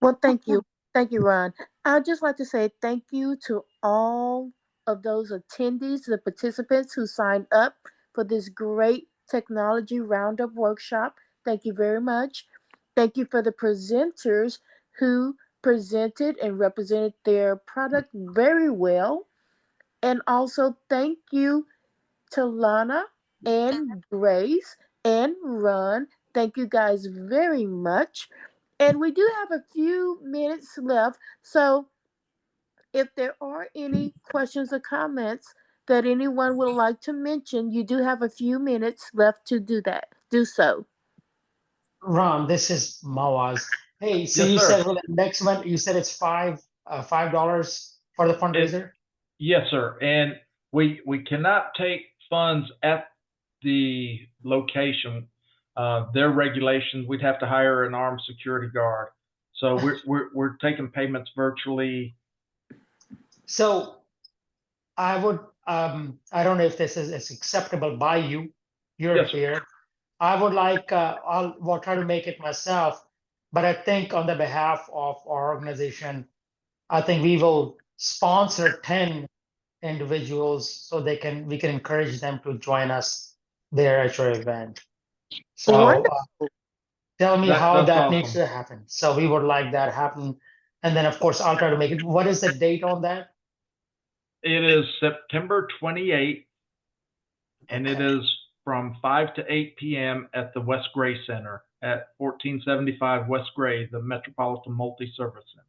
Well, thank you. Thank you, Ron. I'd just like to say thank you to all of those attendees, the participants who signed up for this great technology roundup workshop. Thank you very much. Thank you for the presenters who presented and represented their product very well. And also thank you to Lana and Grace and Ron. Thank you guys very much. And we do have a few minutes left. So if there are any questions or comments that anyone would like to mention, you do have a few minutes left to do so. Ron, this is Mawaz. Hey, so Yes, you sir. said for the next one, you said it's $5 for the fundraiser? Yes, sir. And we cannot take funds at the location. Their regulations, we'd have to hire an armed security guard. So we're taking payments virtually. So I would, I don't know if this is acceptable by you. You're Yes, sir. here. I would like, we'll try to make it myself, but I think on the behalf of our organization, I think we will sponsor 10 individuals so we can encourage them to join us there at your event. So tell me how that awesome. needs to happen. So we would like that happen. And then of course, I'll try to make it. What is the date on that? It is September 28th, and it is from 5 to 8 p.m. at the West Gray Center at 1475 West Gray, the Metropolitan Multi-Service Center.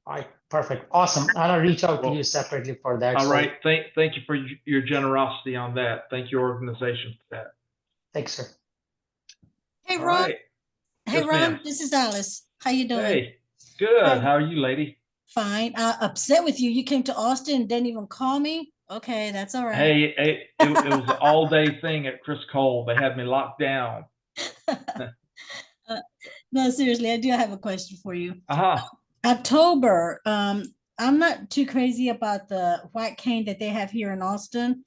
All right, perfect, awesome. I'll reach out to you separately for that. All right, thank you for your generosity on that. Thank your organization for that. Thanks, sir. Hey, All Ron. right. Hey, Yes, Ron, ma'am. this is Alice. How you doing? Hey, good. Hi. How are you, lady? Fine. Upset with you. You came to Austin and didn't even call me? Okay, that's all right. Hey, it was an all-day thing at Chris Cole. They had me locked down. No, seriously, I do have a question for you. Uh-huh. October, I'm not too crazy about the white cane that they have here in Austin.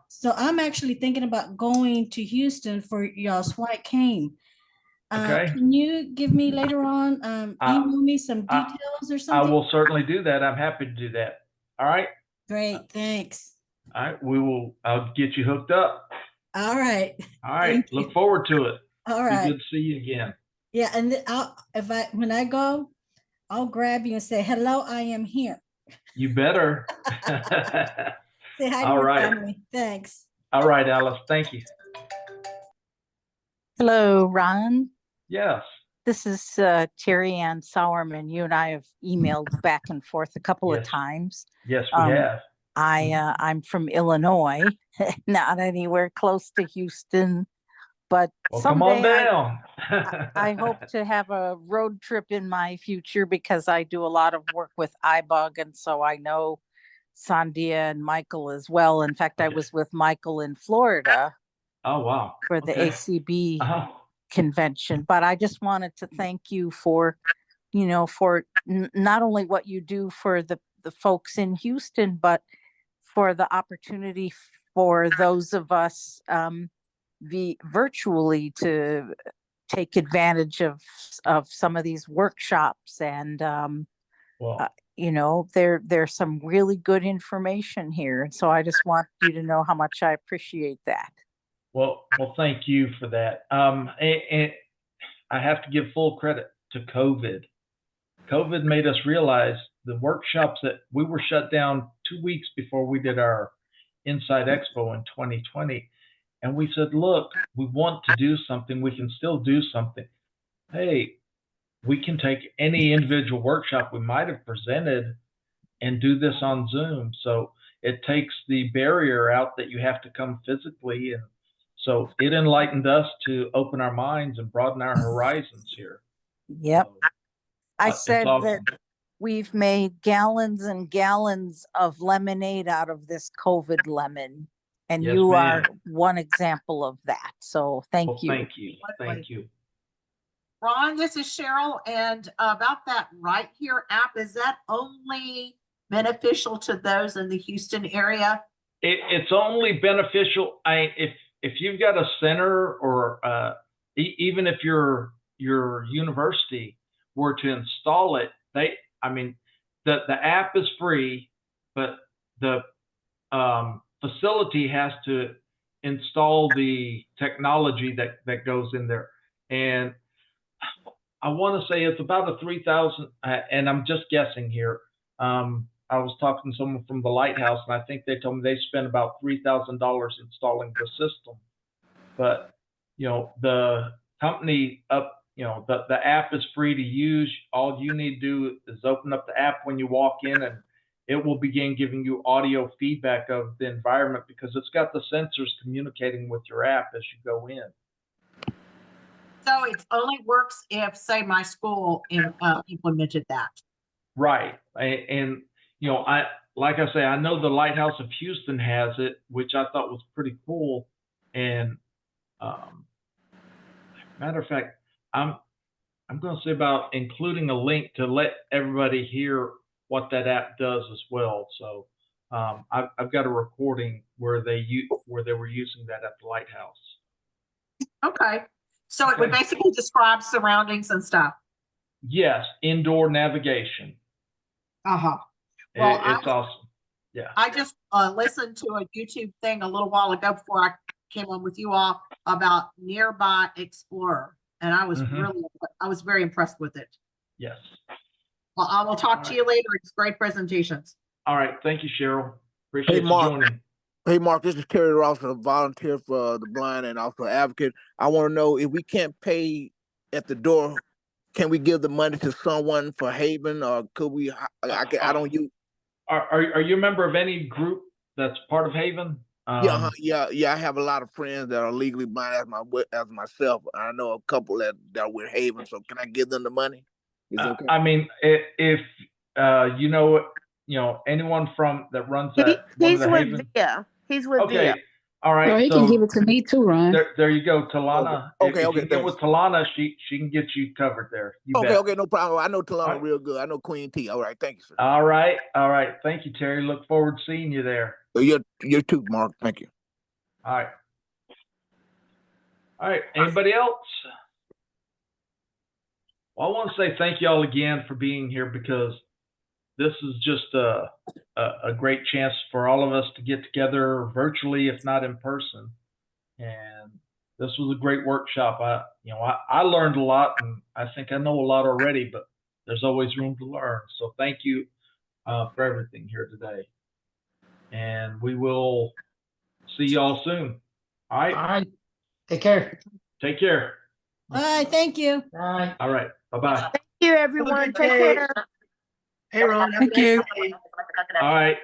So I'm actually thinking about going to Houston for y'all's white cane. Okay. Can you give me later on, email me some details or something? I will certainly do that. I'm happy to do that. All right. Great, thanks. All right, I'll get you hooked up. All right. All right, look forward to it. All right. Be good to see you again. Yeah, and when I go, I'll grab you and say, hello, I am here. You better. Say hi to All your right. family. Thanks. All right, Alice. Thank you. Hello, Ron. Yes. This is Terry Ann Sauerman. You and I have emailed back and forth a couple of Yes. times. Yes, we have. I'm from Illinois, not anywhere close to Houston, but Well, come on someday down. I hope to have a road trip in my future because I do a lot of work with iBug, and so I know Sandia and Michael as well. In fact, I was with Michael in Florida. Oh, wow. For the Okay. ACB convention. But I just wanted to thank you for, for not only what you do for the folks in Houston, but for the opportunity for those of us virtually to take advantage of some of these workshops. And, there's some really good information here. And so I just want you to know how much I appreciate that. Well, thank you for that. And I have to give full credit to COVID. COVID made us realize the workshops that we were shut down 2 weeks before we did our Inside Expo in 2020. And we said, look, we want to do something. We can still do something. Hey, we can take any individual workshop we might have presented and do this on Zoom. So it takes the barrier out that you have to come physically. And so it enlightened us to open our minds and broaden our horizons here. Yep. So, I said that we've made gallons and gallons of lemonade out of this COVID lemon. And yes, you ma'am. are one example of that. So thank you. Thank you. Thank you. Ron, this is Cheryl. And about that Right Here app, is that only beneficial to those in the Houston area? It's only beneficial. If you've got a center or even if your university were to install it, the app is free, but the facility has to install the technology that goes in there. And I want to say it's about a 3,000, and I'm just guessing here. I was talking to someone from the Lighthouse, and I think they told me they spent about $3,000 installing the system. But the company the app is free to use. All you need to do is open up the app when you walk in, and it will begin giving you audio feedback of the environment because it's got the sensors communicating with your app as you go in. So it only works if, say, my school implemented that. Right. And like I say, I know the Lighthouse of Houston has it, which I thought was pretty cool. And matter of fact, I'm going to say about including a link to let everybody hear what that app does as well. So I've got a recording where they were using that at the Lighthouse. Okay. So it would basically describe surroundings and stuff. Yes, indoor navigation. Uh-huh. Well, it's awesome. Yeah. I just listened to a YouTube thing a little while ago before I came on with you all about Nearby Explorer, and I was very impressed with it. Yes. Well, I will talk to you later. It's great presentations. All right. Thank you, Cheryl. Appreciate you joining. Hey, Mark, this is Terry Ross, a volunteer for the blind and also advocate. I want to know if we can't pay at the door, can we give the money to someone for HAVIN, or could we? I don't use. Are you a member of any group that's part of HAVIN? Yeah. I have a lot of friends that are legally blind as myself. I know a couple that are with HAVIN. So can I give them the money? Is it okay? I mean, if anyone from that runs that. He's with Via. He's with Via. All right. Or he can give it to me too, Ron. There you go, Talana. Okay. If you get with Talana, she can get you covered there. Okay, no problem. I know Talana real good. I know Queen T. All right, thank you, sir. All right. Thank you, Terry. Look forward to seeing you there. You're too, Mark. Thank you. All right. Anybody else? Well, I want to say thank you all again for being here because this is just a great chance for all of us to get together virtually, if not in person. And this was a great workshop. I learned a lot, and I think I know a lot already, but there's always room to learn. So thank you for everything here today. And we will see y'all soon. All right. All right. Take care. Take care. All right, thank you. Bye. All right. Bye-bye. Thank you, everyone. good Take day. care. Hey, Ron. Have a Thank you. nice day. All right.